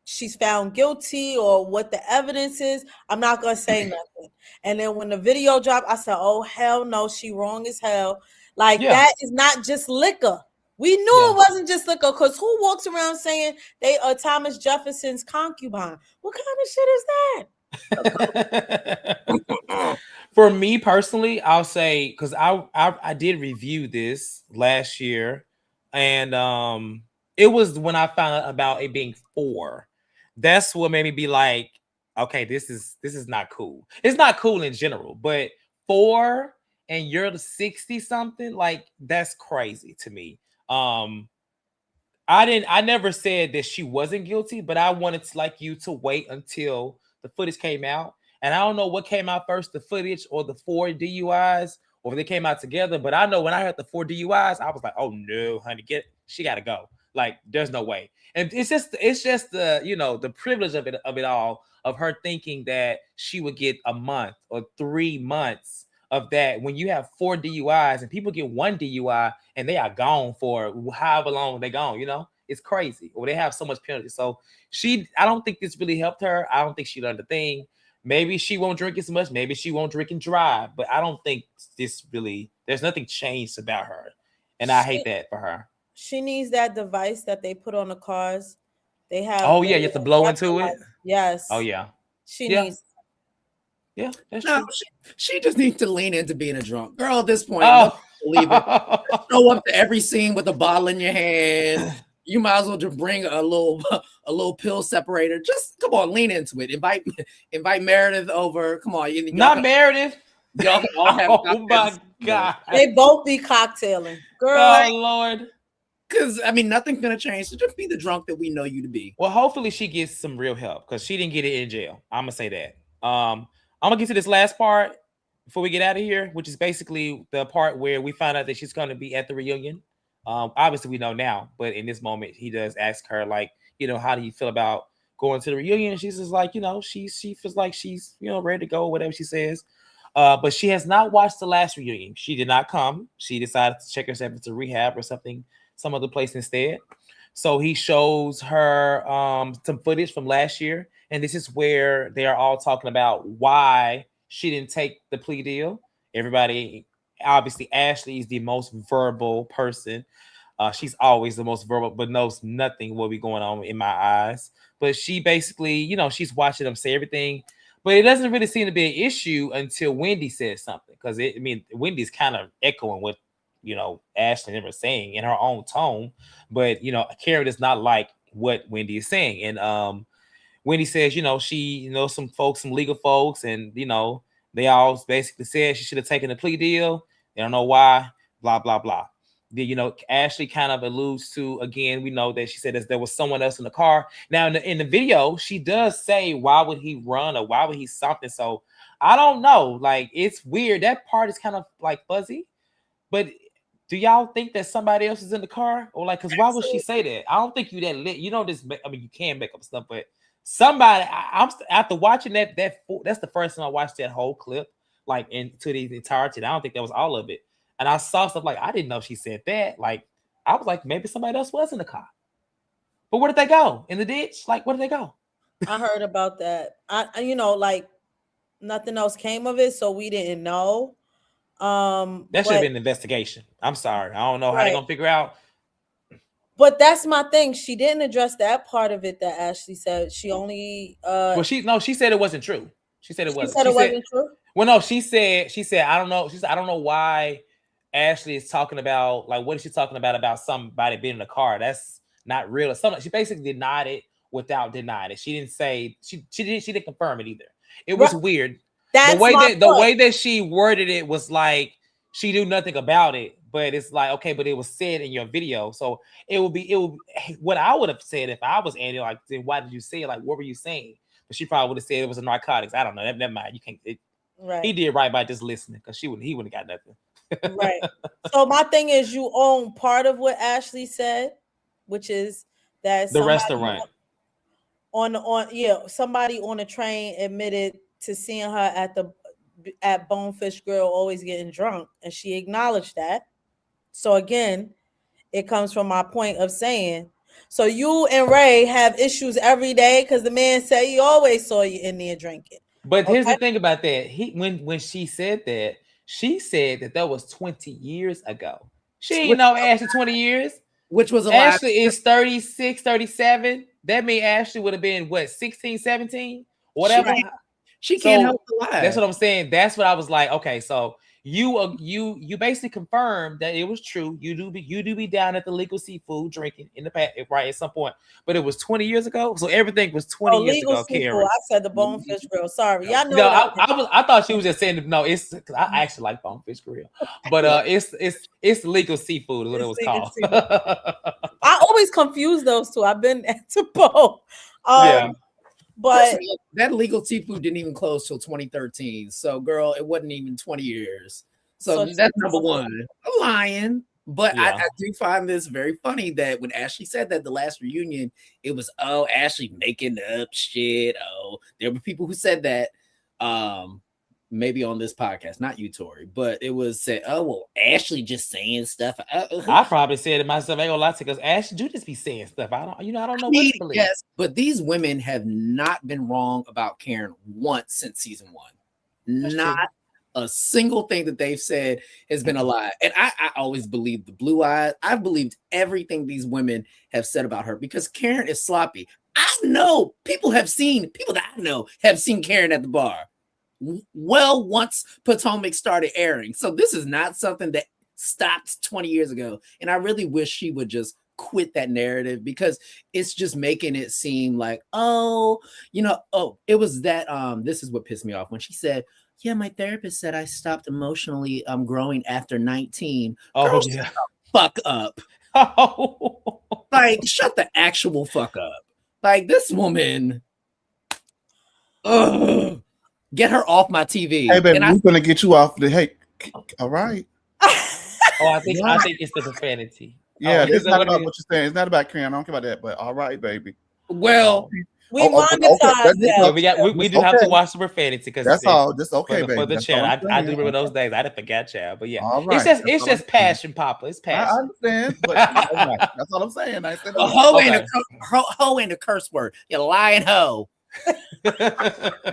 she's found guilty or what the evidence is. I'm not gonna say nothing. And then when the video dropped, I said, oh hell no, she wrong as hell. Like that is not just liquor. We knew it wasn't just liquor, because who walks around saying they are Thomas Jefferson's concubine? What kind of shit is that? For me personally, I'll say, because I did review this last year, and it was when I found out about it being 4. That's what made me be like, okay, this is not cool. It's not cool in general, but 4 and you're the 60 something, like that's crazy to me. I never said that she wasn't guilty, but I wanted you to wait until the footage came out. And I don't know what came out first, the footage or the 4 DUIs, or if they came out together. But I know when I heard the 4 DUIs, I was like, oh no, honey, she got to go. Like, there's no way. And it's just the, the privilege of it all, of her thinking that she would get a month or 3 months of that when you have 4 DUIs and people get 1 DUI and they are gone for however long they gone, it's crazy. Or they have so much penalty. So I don't think this really helped her. I don't think she learned a thing. Maybe she won't drink as much. Maybe she won't drink and drive. But I don't think there's nothing changed about her. And I hate that for her. She needs that device that they put on the cars. They have. Oh, yeah, you have to blow into it? Yes. Oh, yeah. She needs. Yeah, that's true. She just needs to lean into being a drunk. Girl, at this point, believe it. Show up to every scene with a bottle in your hand. You might as well just bring a little pill separator. Just come on, lean into it. Invite Meredith over. Come on, not Meredith. Y'all can all have. Oh my God! They both be cocktailing, girl. Oh Lord. Because nothing's gonna change. So just be the drunk that we know you to be. Well, hopefully she gets some real help because she didn't get it in jail. I'm gonna say that. I'm gonna get to this last part before we get out of here, which is basically the part where we find out that she's gonna be at the reunion. Obviously we know now, but in this moment he does ask her, like, how do you feel about going to the reunion? She's just like, she feels like she's ready to go, whatever she says. But she has not watched the last reunion. She did not come. She decided to check herself into rehab or some other place instead. So he shows her some footage from last year, and this is where they are all talking about why she didn't take the plea deal. Everybody, obviously, Ashley is the most verbal person. She's always the most verbal, but knows nothing will be going on in my eyes. But she basically, she's watching them say everything. But it doesn't really seem to be an issue until Wendy says something. Because, Wendy's kind of echoing what, Ashley never saying in her own tone. But, Karen does not like what Wendy is saying. And Wendy says, she knows some legal folks. And, they all basically said she should have taken the plea deal. They don't know why, blah, blah, blah. Ashley kind of alludes to, again, we know that she said that there was someone else in the car. Now, in the video, she does say, why would he run or why would he something? So I don't know. Like, it's weird. That part is kind of like fuzzy. But do y'all think that somebody else is in the car? Or like, because why would she say that? I don't think you that lit. You can make up stuff, but somebody, I'm after watching that's the first time I watched that whole clip, like into the entirety. I don't think that was all of it. And I saw stuff like, I didn't know she said that. Like, I was like, maybe somebody else was in the car. But where did they go? In the ditch? Like, where did they go? I heard about that. Like nothing else came of it, so we didn't know. That should have been an investigation. I'm sorry. I don't know how they're gonna figure out. But that's my thing. She didn't address that part of it that Ashley said. She only she said it wasn't true. She said it wasn't. She said it wasn't true. Well, no, she said, I don't know. She said, I don't know why Ashley is talking about, like, what is she talking about somebody being in the car? That's not real. Or something. She basically denied it without denying it. She didn't say, she didn't confirm it either. It was weird. That's the way that she worded it was like she knew nothing about it, but it's like, okay, but it was said in your video. So it would what I would have said if I was Andy, like, then why did you say it? Like, what were you saying? But she probably would have said it was a narcotics. I don't know. Never mind. You can't. He did right by just listening, because he wouldn't have got nothing. Right. So my thing is, you own part of what Ashley said, which is that the restaurant somebody on a train admitted to seeing her at Bonefish Grill always getting drunk, and she acknowledged that. So again, it comes from my point of saying, so you and Ray have issues every day because the man said he always saw you in there drinking. But here's the thing about that. When she said that, she said that was 20 years ago. She ain't know Ashley 20 years. Which was a lie. Ashley is 36, 37. That means Ashley would have been, what, 16, 17? Whatever. She can't help the lie. That's what I'm saying. That's what I was like, okay, so you basically confirmed that it was true. You do be down at the legal seafood drinking in the past, right, at some point. But it was 20 years ago. So everything was 20 years ago, Karen. I said the Bonefish Grill. Sorry. Y'all know. No, I thought she was just saying no, it's because I actually like Bonefish Grill. But it's legal seafood is what it was called. I always confuse those two. I've been to both. But that legal seafood didn't even close till 2013. So, girl, it wasn't even 20 years. So that's number one. I'm lying. But Yeah. I do find this very funny that when Ashley said that the last reunion, it was, oh, Ashley making up shit. Oh, there were people who said that. Maybe on this podcast, not you, Tori, but it was said, oh, well, Ashley just saying stuff. I probably said it myself. I ain't gonna lie to you, because Ashley do just be saying stuff. I don't know what to believe. Yes, but these women have not been wrong about Karen once since season one. That's not true. a single thing that they've said has been a lie. And I always believed the blue eyes. I've believed everything these women have said about her because Karen is sloppy. I know people that I know have seen Karen at the bar. Well, once Potomac started airing. So this is not something that stopped 20 years ago. And I really wish she would just quit that narrative because it's just making it seem like, oh, it was that this is what pissed me off when she said, yeah, my therapist said I stopped emotionally growing after 19. Oh, Girl, yeah. shut the fuck up. Oh. Like, shut the actual fuck up. Like, this woman, ugh, get her off my TV. Hey, baby, we're gonna get you off the. Hey, all right. Oh, I think it's the profanity. Yeah, it's not about what what you're saying. It's not about Karen. I don't care about that. But all right, baby. Well, we monetize that. We do have to watch the profanity because that's all. Just okay, for baby. the That's channel. all I do remember those days. I didn't forget, child. But yeah, all right. It's just passion, Papa. It's passion. I understand, but that's all I'm saying. I said a hoe ain't a curse word. You lying hoe. How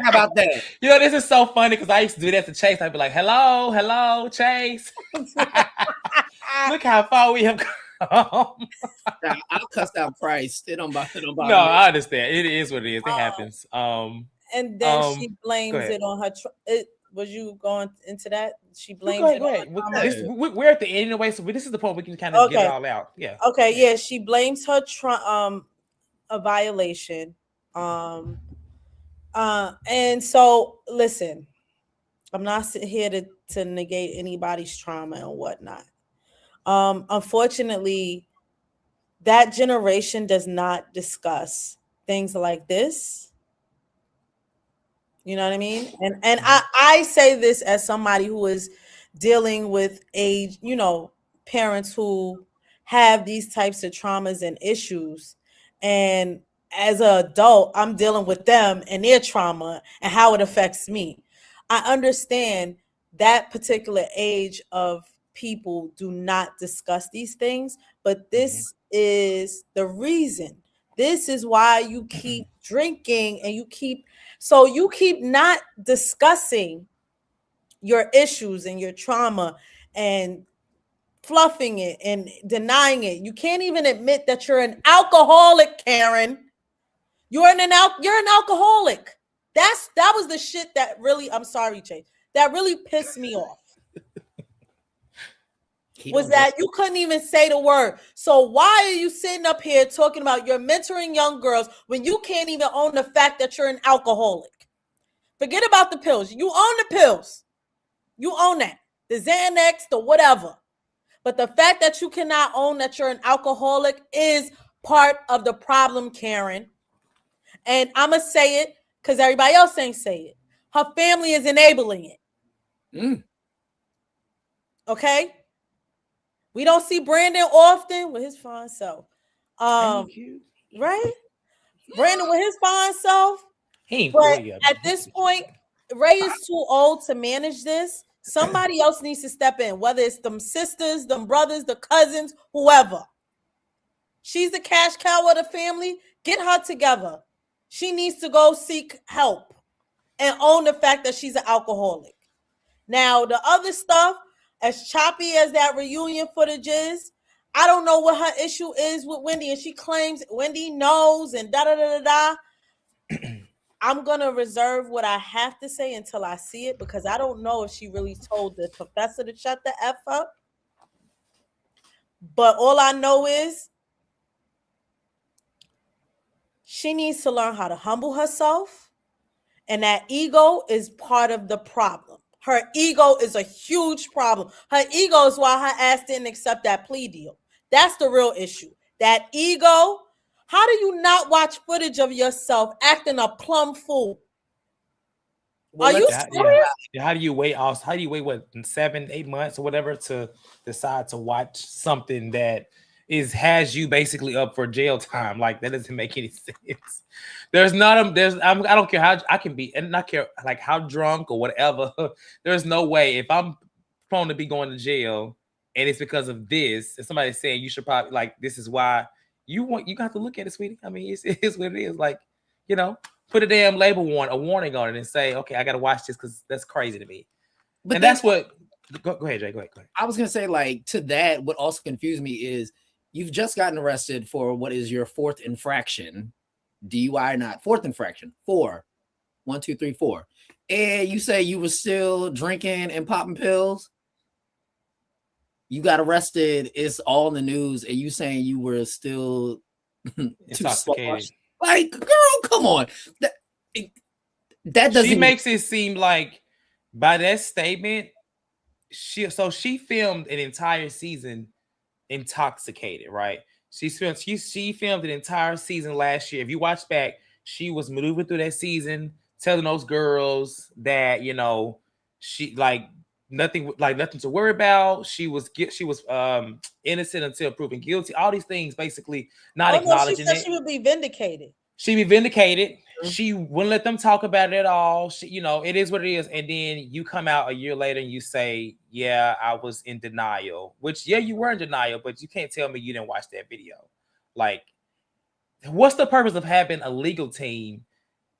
about that? This is so funny because I used to do that to Chase. I'd be like, hello, Chase. Look how far we have come. I'll cuss out Christ. It don't bother me. No, I understand. It is what it is. It happens. And then she blames it on her. Was you going into that? She blames it on her we're at the end anyway, so this is the point we can kind of get it all out. Yeah. Okay. Yeah. She blames her a violation. And so listen, I'm not sitting here to negate anybody's trauma and whatnot. Unfortunately, that generation does not discuss things like this. You know what I mean? And I say this as somebody who is dealing with parents who have these types of traumas and issues. And as an adult, I'm dealing with them and their trauma and how it affects me. I understand that particular age of people do not discuss these things, but this is the reason. This is why you keep drinking and you keep not discussing your issues and your trauma and fluffing it and denying it. You can't even admit that you're an alcoholic, Karen. You're an alcoholic. That was the shit that really, I'm sorry, Chase, that really pissed me off. Was that you couldn't even say the word. So why are you sitting up here talking about you're mentoring young girls when you can't even own the fact that you're an alcoholic? Forget about the pills. You own the pills. You own that. The Xanax, the whatever. But the fact that you cannot own that you're an alcoholic is part of the problem, Karen. And I'm going to say it because everybody else ain't say it. Her family is enabling it. Okay? We don't see Brandon often with his fine self. Right? Brandon with his fine self. But at this point, Ray is too old to manage this. Somebody else needs to step in, whether it's them sisters, them brothers, the cousins, whoever. She's the cash cow of the family. Get her together. She needs to go seek help and own the fact that she's an alcoholic. Now, the other stuff, as choppy as that reunion footage is, I don't know what her issue is with Wendy, and she claims Wendy knows and da-da-da-da-da. I'm going to reserve what I have to say until I see it because I don't know if she really told the professor to shut the F up. But all I know is she needs to learn how to humble herself, and that ego is part of the problem. Her ego is a huge problem. Her ego is why her ass didn't accept that plea deal. That's the real issue. That ego, How do you not watch footage of yourself acting a plum fool? Well, Are you let's- serious? How do you wait? Also, how do you wait? What 7, 8 months or whatever to decide to watch something that has you basically up for jail time? Like that doesn't make any sense. There's not a there's I don't care how I can be and not care like how drunk or whatever. There's no way if I'm prone to be going to jail and it's because of this, and somebody's saying you should probably like this is why you got to look at it, sweetie. I mean, it is what it is. Like, you know, put a damn a warning on it and say, okay, I gotta watch this because that's crazy to me. But and then, that's what go ahead, Jay. Go ahead. I was gonna say, like, to that, what also confused me is you've just gotten arrested for what is your 4th infraction. DUI, not 4th infraction. 4. 1, 2, 3, 4. And you say you were still drinking and popping pills. You got arrested. It's all in the news, and you saying you were still intoxicated. Like, girl, come on. That doesn't. She makes it seem like by that statement, she filmed an entire season intoxicated, right? She filmed an entire season last year. If you watch back, she was maneuvering through that season, telling those girls that she nothing to worry about. She was innocent until proven guilty. All these things, basically, not acknowledging she said it. She would be vindicated. She'd be vindicated. Mm-hmm. She wouldn't let them talk about it at all. She, it is what it is. And then you come out a year later and you say, yeah, I was in denial, which, yeah, you were in denial, but you can't tell me you didn't watch that video. Like, what's the purpose of having a legal team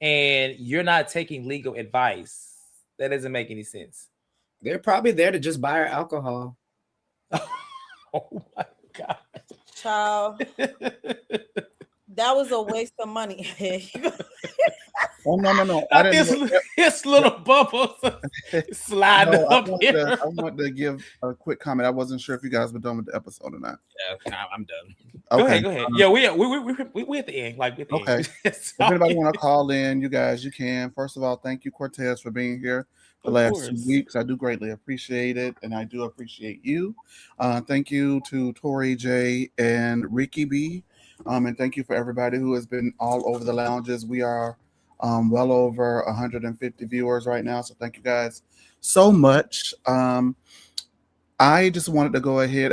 and you're not taking legal advice? That doesn't make any sense. They're probably there to just buy her alcohol. Oh my God. Child. That was a waste of money. Oh no! I didn't this little bubble sliding up here. I want to give a quick comment. I wasn't sure if you guys were done with the episode or not. Yeah, I'm done. Okay. Go ahead. Yeah, we at the end. Like, okay. If anybody want to call in, you guys, you can. First of all, thank you, Cortez, for being here the last 2 weeks. I do greatly appreciate it, and I do appreciate you. Thank you to Tori J and Ricky B. And thank you for everybody who has been all over the lounges. We are well over 150 viewers right now. So thank you guys so much. I just wanted to go ahead.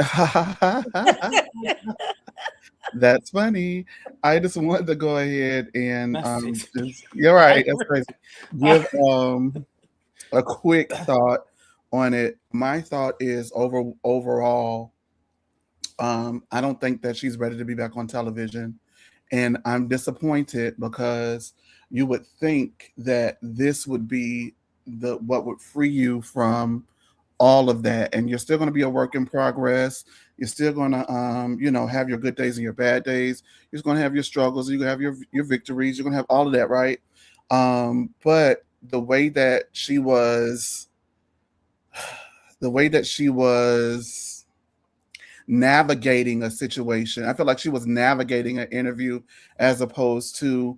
That's funny. I just wanted to go ahead and you're right. That's crazy. Give a quick thought on it. My thought is overall, I don't think that she's ready to be back on television. And I'm disappointed because you would think that this would be what would free you from all of that. And you're still going to be a work in progress. You're still going to, have your good days and your bad days. You're going to have your struggles. You're going to have your victories. You're going to have all of that, right? But the way that she was navigating a situation, I feel like she was navigating an interview as opposed to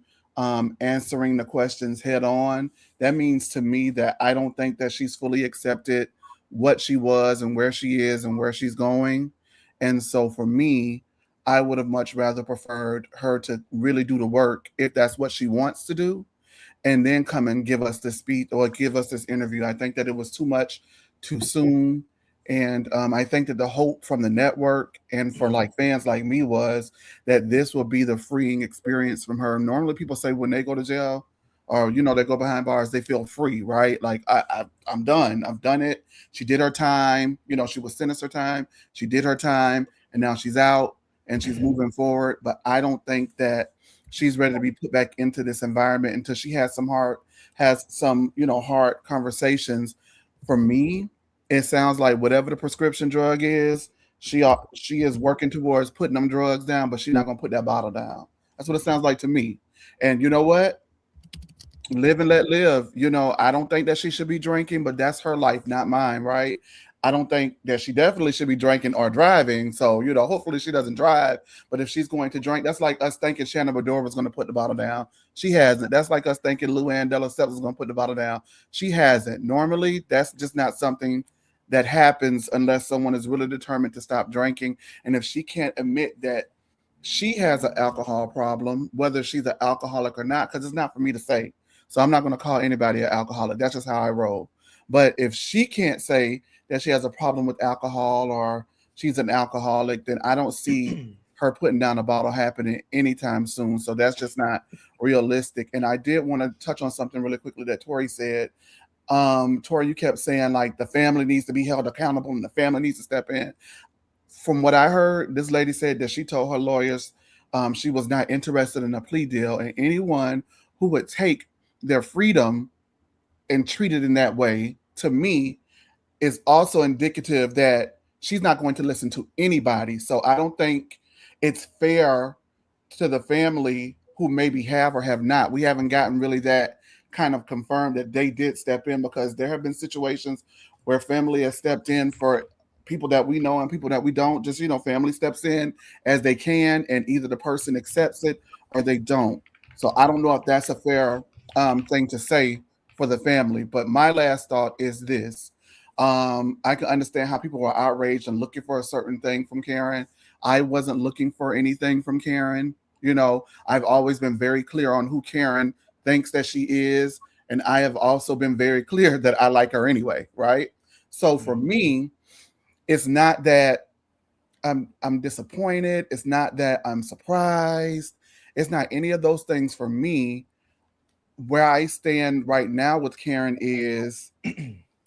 answering the questions head on. That means to me that I don't think that she's fully accepted what she was and where she is and where she's going. And so for me, I would have much rather preferred her to really do the work if that's what she wants to do, and then come and give us this speech or give us this interview. I think that it was too much too soon. And I think that the hope from the network and for like fans like me was that this will be the freeing experience from her. Normally people say when they go to jail or, they go behind bars, they feel free, right? Like I'm done. I've done it. She did her time. She was sentenced her time. She did her time and now she's out and she's moving forward. But I don't think that she's ready to be put back into this environment until she has some hard conversations. For me, it sounds like whatever the prescription drug is, she is working towards putting them drugs down, but she's not going to put that bottle down. That's what it sounds like to me. And you know what? Live and let live. I don't think that she should be drinking, but that's her life, not mine, right? I don't think that she definitely should be drinking or driving. So, hopefully she doesn't drive. But if she's going to drink, that's like us thinking Shannon Bedore was going to put the bottle down. She hasn't. That's like us thinking Luann de Lesseps was going to put the bottle down. She hasn't. Normally, that's just not something that happens unless someone is really determined to stop drinking. And if she can't admit that she has an alcohol problem, whether she's an alcoholic or not, because it's not for me to say. So I'm not going to call anybody an alcoholic. That's just how I roll. But if she can't say that she has a problem with alcohol or she's an alcoholic, then I don't see her putting down a bottle happening anytime soon. So that's just not realistic. And I did want to touch on something really quickly that Tori said. Tori, you kept saying like the family needs to be held accountable and the family needs to step in. From what I heard, this lady said that she told her lawyers she was not interested in a plea deal, and anyone who would take their freedom and treat it in that way, to me, is also indicative that she's not going to listen to anybody. So I don't think it's fair to the family who maybe have or have not. We haven't gotten really that kind of confirmed that they did step in, because there have been situations where family has stepped in for people that we know and people that we don't. Just, family steps in as they can, and either the person accepts it or they don't. So I don't know if that's a fair thing to say for the family. But my last thought is this. I can understand how people are outraged and looking for a certain thing from Karen. I wasn't looking for anything from Karen. I've always been very clear on who Karen thinks that she is. And I have also been very clear that I like her anyway, right? So for me, it's not that I'm disappointed. It's not that I'm surprised. It's not any of those things for me. Where I stand right now with Karen is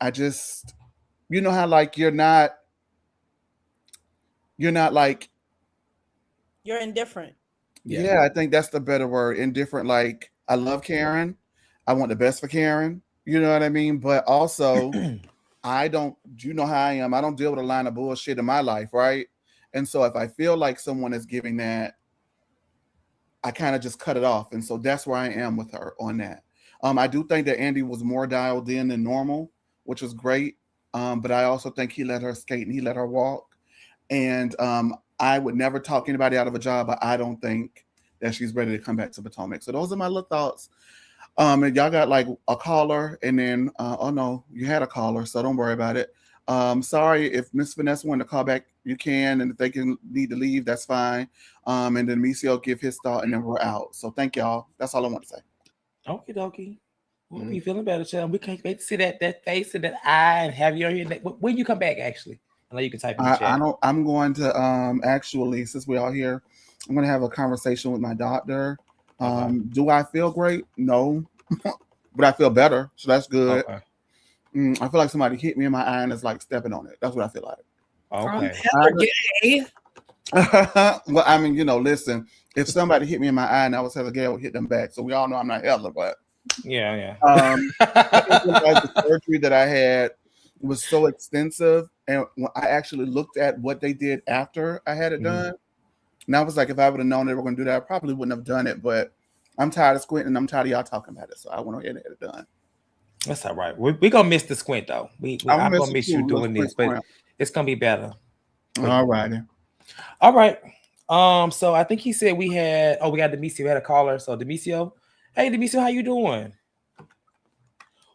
I just, how like you're not like, You're indifferent. yeah, I think that's the better word. Indifferent. Like, I love Karen. I want the best for Karen. You know what I mean? But also, I don't, you know how I am. I don't deal with a line of bullshit in my life, right? And so if I feel like someone is giving that, I kind of just cut it off. And so that's where I am with her on that. I do think that Andy was more dialed in than normal, which was great. But I also think he let her skate and he let her walk. And I would never talk anybody out of a job, but I don't think that she's ready to come back to Potomac. So those are my little thoughts. And y'all got like a caller, and then oh no, you had a caller, so don't worry about it. Sorry if Miss Vanessa wanted to call back, you can, and if they can need to leave, that's fine. And then Micio give his thought, and then we're out. So thank y'all. That's all I want to say. Okie dokie. We'll be feeling better, child. We can't wait to see that face and that eye and have you on here. When you come back, actually. I know you can type in the chat. I'm going to actually, since we're all here, I'm going to have a conversation with my doctor. Okay. Do I feel great? No, but I feel better, so that's good. Okay. I feel like somebody hit me in my eye and it's like stepping on it. That's what I feel like. Okay. Gay. Well, I mean, listen, if somebody hit me in my eye and I was Heather Gay, I would hit them back. So we all know I'm not Heather, but Yeah. I didn't realize the surgery that I had was so extensive, and when I actually looked at what they did after I had it done, and I was like, if I would have known they were going to do that, I probably wouldn't have done it. But I'm tired of squinting, and I'm tired of y'all talking about it, so I went ahead and had it done. That's all right. We're gonna miss the squint though. I'm gonna miss you doing this, but it's gonna be better. All righty. All right. So I think he said we got Demisio. We had a caller. So Demisio, hey Demisio, how you doing?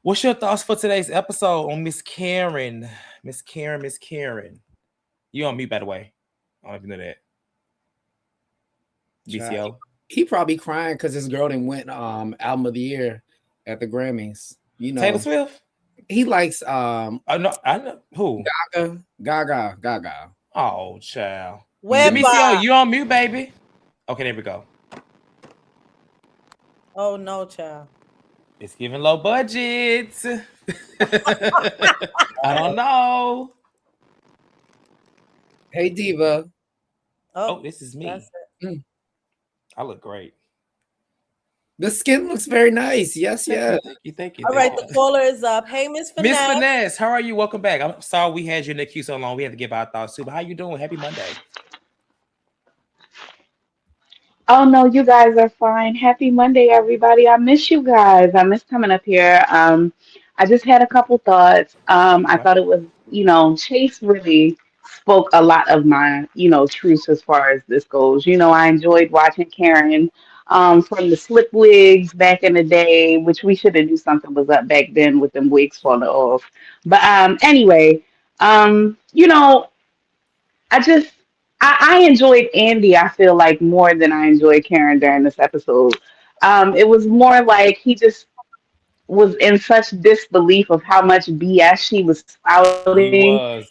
What's your thoughts for today's episode on Miss Karen? Miss Karen. You on mute, by the way. I don't even know that. Demisio. He probably crying because his girl didn't win album of the year at the Grammys. Taylor Swift. He likes I know who. Gaga. Oh, child. Demisio, you on mute, baby. Okay, there we go. Oh no, child. It's giving low budgets. I don't know. Hey, Diva. Oh, this is me. I look great. The skin looks very nice. Yes. Thank you. All right, the caller is up. Hey, Miss Finesse. Miss Finesse, how are you? Welcome back. I'm sorry we had you in the queue so long. We had to give our thoughts too. But how you doing? Happy Monday. Oh no, you guys are fine. Happy Monday, everybody. I miss you guys. I miss coming up here. I just had a couple thoughts. I Okay. thought it was, Chase really spoke a lot of my, truths as far as this goes. I enjoyed watching Karen from the slip wigs back in the day, which we should have knew something was up back then with them wigs falling off. But anyway, I just I enjoyed Andy, I feel like, more than I enjoyed Karen during this episode. It was more like he just was in such disbelief of how much BS she was spouting.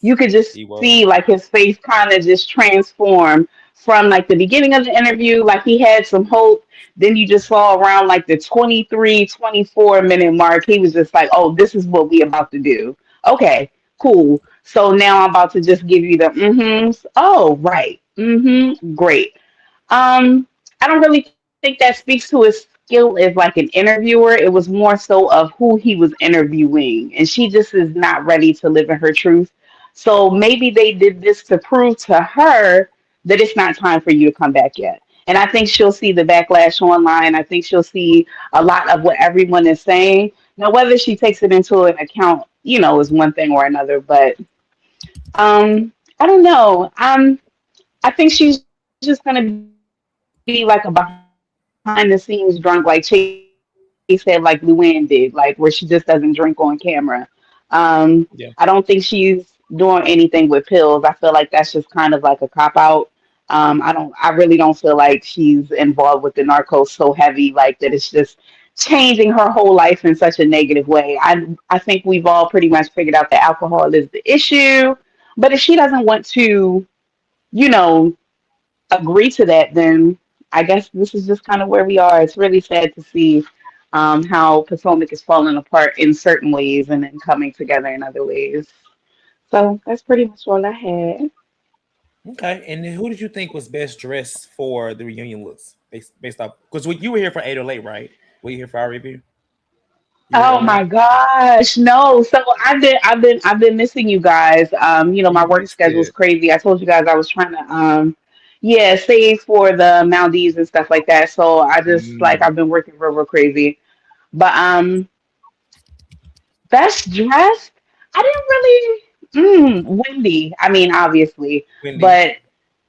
He You could was. just He see was. like his face kind of just transform from like the beginning of the interview, like he had some hope. Then you just saw around like the 23, 24 minute mark, he was just like, oh, this is what we about to do. Okay, cool. So now I'm about to just give you the mm-hms. Oh, right. Mm-hmm. Great. I don't really think that speaks to his skill as like an interviewer. It was more so of who he was interviewing, and she just is not ready to live in her truth. So maybe they did this to prove to her that it's not time for you to come back yet. And I think she'll see the backlash online. I think she'll see a lot of what everyone is saying. Now, whether she takes it into an account, is one thing or another. But I don't know. I think she's just gonna be like a behind the scenes drunk, like Chase said, like Luann did, like where she just doesn't drink on camera. I don't think she's doing anything with Yeah. pills. I feel like that's just kind of like a cop out. I really don't feel like she's involved with the narcos so heavy, like that it's just changing her whole life in such a negative way. I think we've all pretty much figured out that alcohol is the issue. But if she doesn't want to, you know, agree to that, then I guess this is just kind of where we are. It's really sad to see how Potomac is falling apart in certain ways and then coming together in other ways. So that's pretty much all I had. Okay. And then who did you think was best dressed for the reunion looks? Based off because you were here for 8 or late, right? Were you here for our review? You were here Oh early. my gosh, no. So I've been missing you guys. My We work missed schedule is it. crazy. I told you guys I was trying to yeah, save for the Maldives and stuff like that. So I just like Mm, I've been working real crazy. But best dressed? I didn't really. Wendy. I mean, obviously, Wendy. but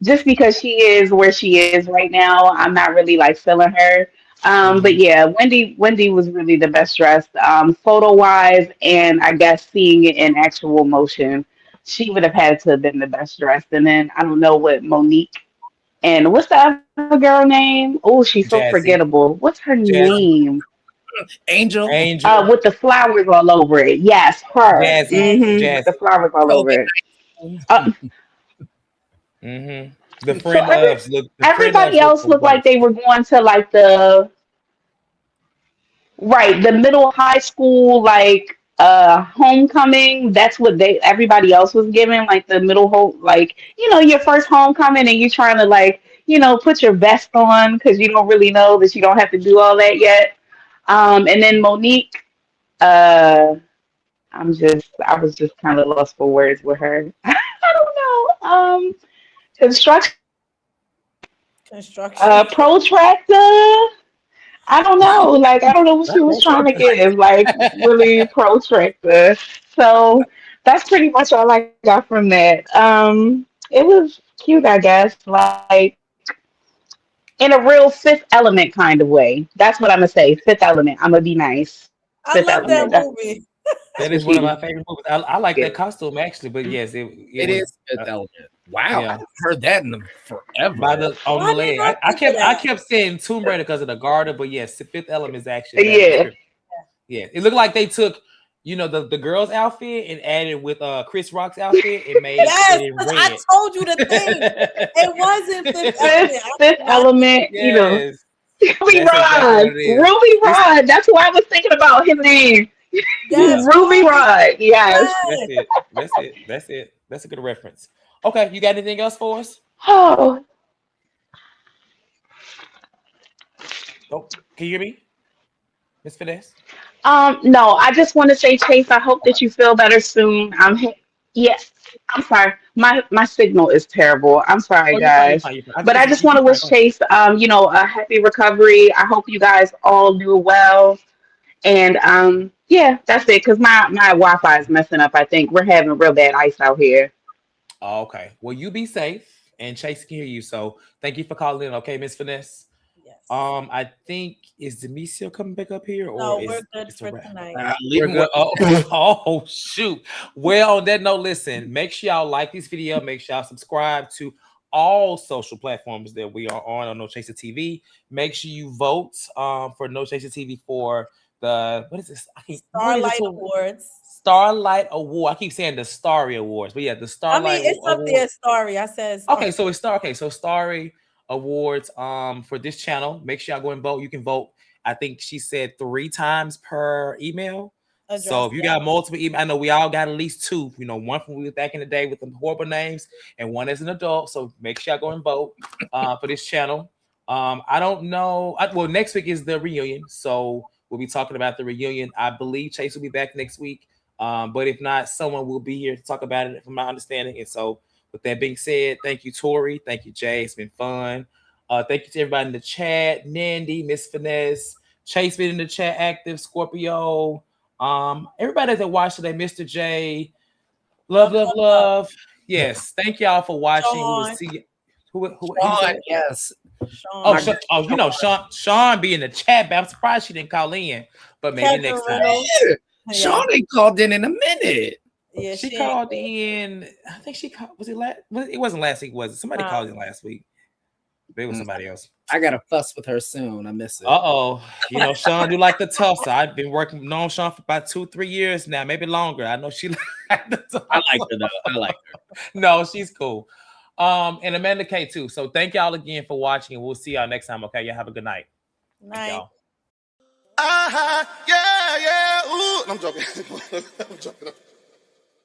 just because she is where she is right now, I'm not really like feeling her. But Hmm. yeah, Wendy was really the best dressed, photo wise, and I guess seeing it in actual motion, she would have had to have been the best dressed. And then I don't know what Monique and what's the other girl name? Oh, she's so Jazzy. forgettable. What's her Jazzy. name? Angel, Angel. With the flowers all over it. Yes, her. Jazzy. With the Jazzy. flowers all over it. Uh, COVID-19. Hmm. The so friend ofs look. The friend everybody ofs look else the looked like they worst. were going to like the right, the middle high school like homecoming. That's what they everybody else was giving, like the middle home like, your first homecoming and you trying to like, put your vest on because you don't really know that you don't have to do all that yet. And then Monique, uh I was just kind of lost for words with her. I don't know. Construction, Construction. protractor. I don't know. Like I don't know what she Not was trying to protractor. give. Like really protractor. So that's pretty much all I got from that. It was cute, I guess. Like in a real Fifth Element kind of way. That's what I'm gonna say. Fifth Element. I'm gonna be nice. Fifth I Element. love That's that what she movie. was That is giving. one of my favorite movies. I like that costume actually, but yes, it It was. is Fifth Element. Wow, I Yeah. haven't heard that in By forever. the on the Why didn't leg. I I think of kept I that? kept saying Tomb Raider because of the garter, but yes, the Fifth Element is actually a better Yeah. description. Yeah, it looked like they took the girl's outfit and added with Chris Rock's outfit and made Yes, it in 'cause I red. told you the thing. It wasn't Fifth Element. I Fifth did not think Element. Yes, Ruby that's exactly what Rod. it is. Ruby It's Rod. That's who I was thinking about his name. yeah, yes, Ruby Ruby. Rod. Yes. that's Yes. it. That's it. That's it. That's a good reference. Okay, you got anything else for us? Oh, Oh, can you hear me, Miss Finesse? no, I just want to say, Chase, I hope that you feel better soon. Yes. I'm sorry. My signal is terrible. I'm sorry, Oh, you're fine. You're guys. fine. You're fine. But I just want to You're fine. wish Go ahead. Chase, a happy recovery. I hope you guys all do well. And yeah, that's it. Cause my Wi-Fi is messing up. I think we're having real bad ice out here. Oh, okay. Well, you be safe, and Chase can hear you. So thank you for calling in. Okay, Miss Finesse. Yes. I think is Demetria coming back up here, or No, we're is good it's a for wrap? tonight. Leave We're him where good. Oh, oh shoot. Well, on that note, listen. Make sure y'all like this video. Make sure y'all subscribe to all social platforms that we are on No Chaser TV. Make sure you vote for No Chaser TV for the what is this? What is Starlight this? Awards. Starlight Award. I keep saying the Starry Awards, but yeah, the I mean, Starlight it's up Award. there, Starry. I said Starry. Okay, so it's Starry Awards for this channel. Make sure y'all go and vote. You can vote. I think she said 3 times per email. Address, So if you got multiple emails, I know we all got at least 2. You know, one from we was back in the day with the horrible names, and one as an adult. So make sure y'all go and vote for this channel. I don't know. Well, next week is the reunion, so we'll be talking about the reunion. I believe Chase will be back next week. But if not, someone will be here to talk about it, from my understanding. And so, with that being said, thank you, Tori. Thank you, Jay. It's been fun. Thank you to everybody in the chat. Nandy, Miss Finesse, Chase been in the chat, active, Scorpio. Everybody that watched today, Mr. J, love. Yes, thank y'all for watching. We will see. Who Sean, yes. Sean. Sean be in the chat, but I'm surprised she didn't call in. But maybe Kevin next time. Reynolds. Sean ain't called in a minute. Yeah, she called in. I think she called. Was it last? It wasn't last week, was it? Somebody called in last week. It was somebody else. I got to fuss with her soon. I miss it. You know, Sean do like the tussle. I've been known Sean for about 2-3 years now, maybe longer. I know she like the tussle. I like her though. I like her. No, she's cool. And Amanda K too. So thank y'all again for watching, and we'll see y'all next time. Okay, y'all have a good night. Night. Y'all. Yeah. Ooh, I'm joking. I'm joking.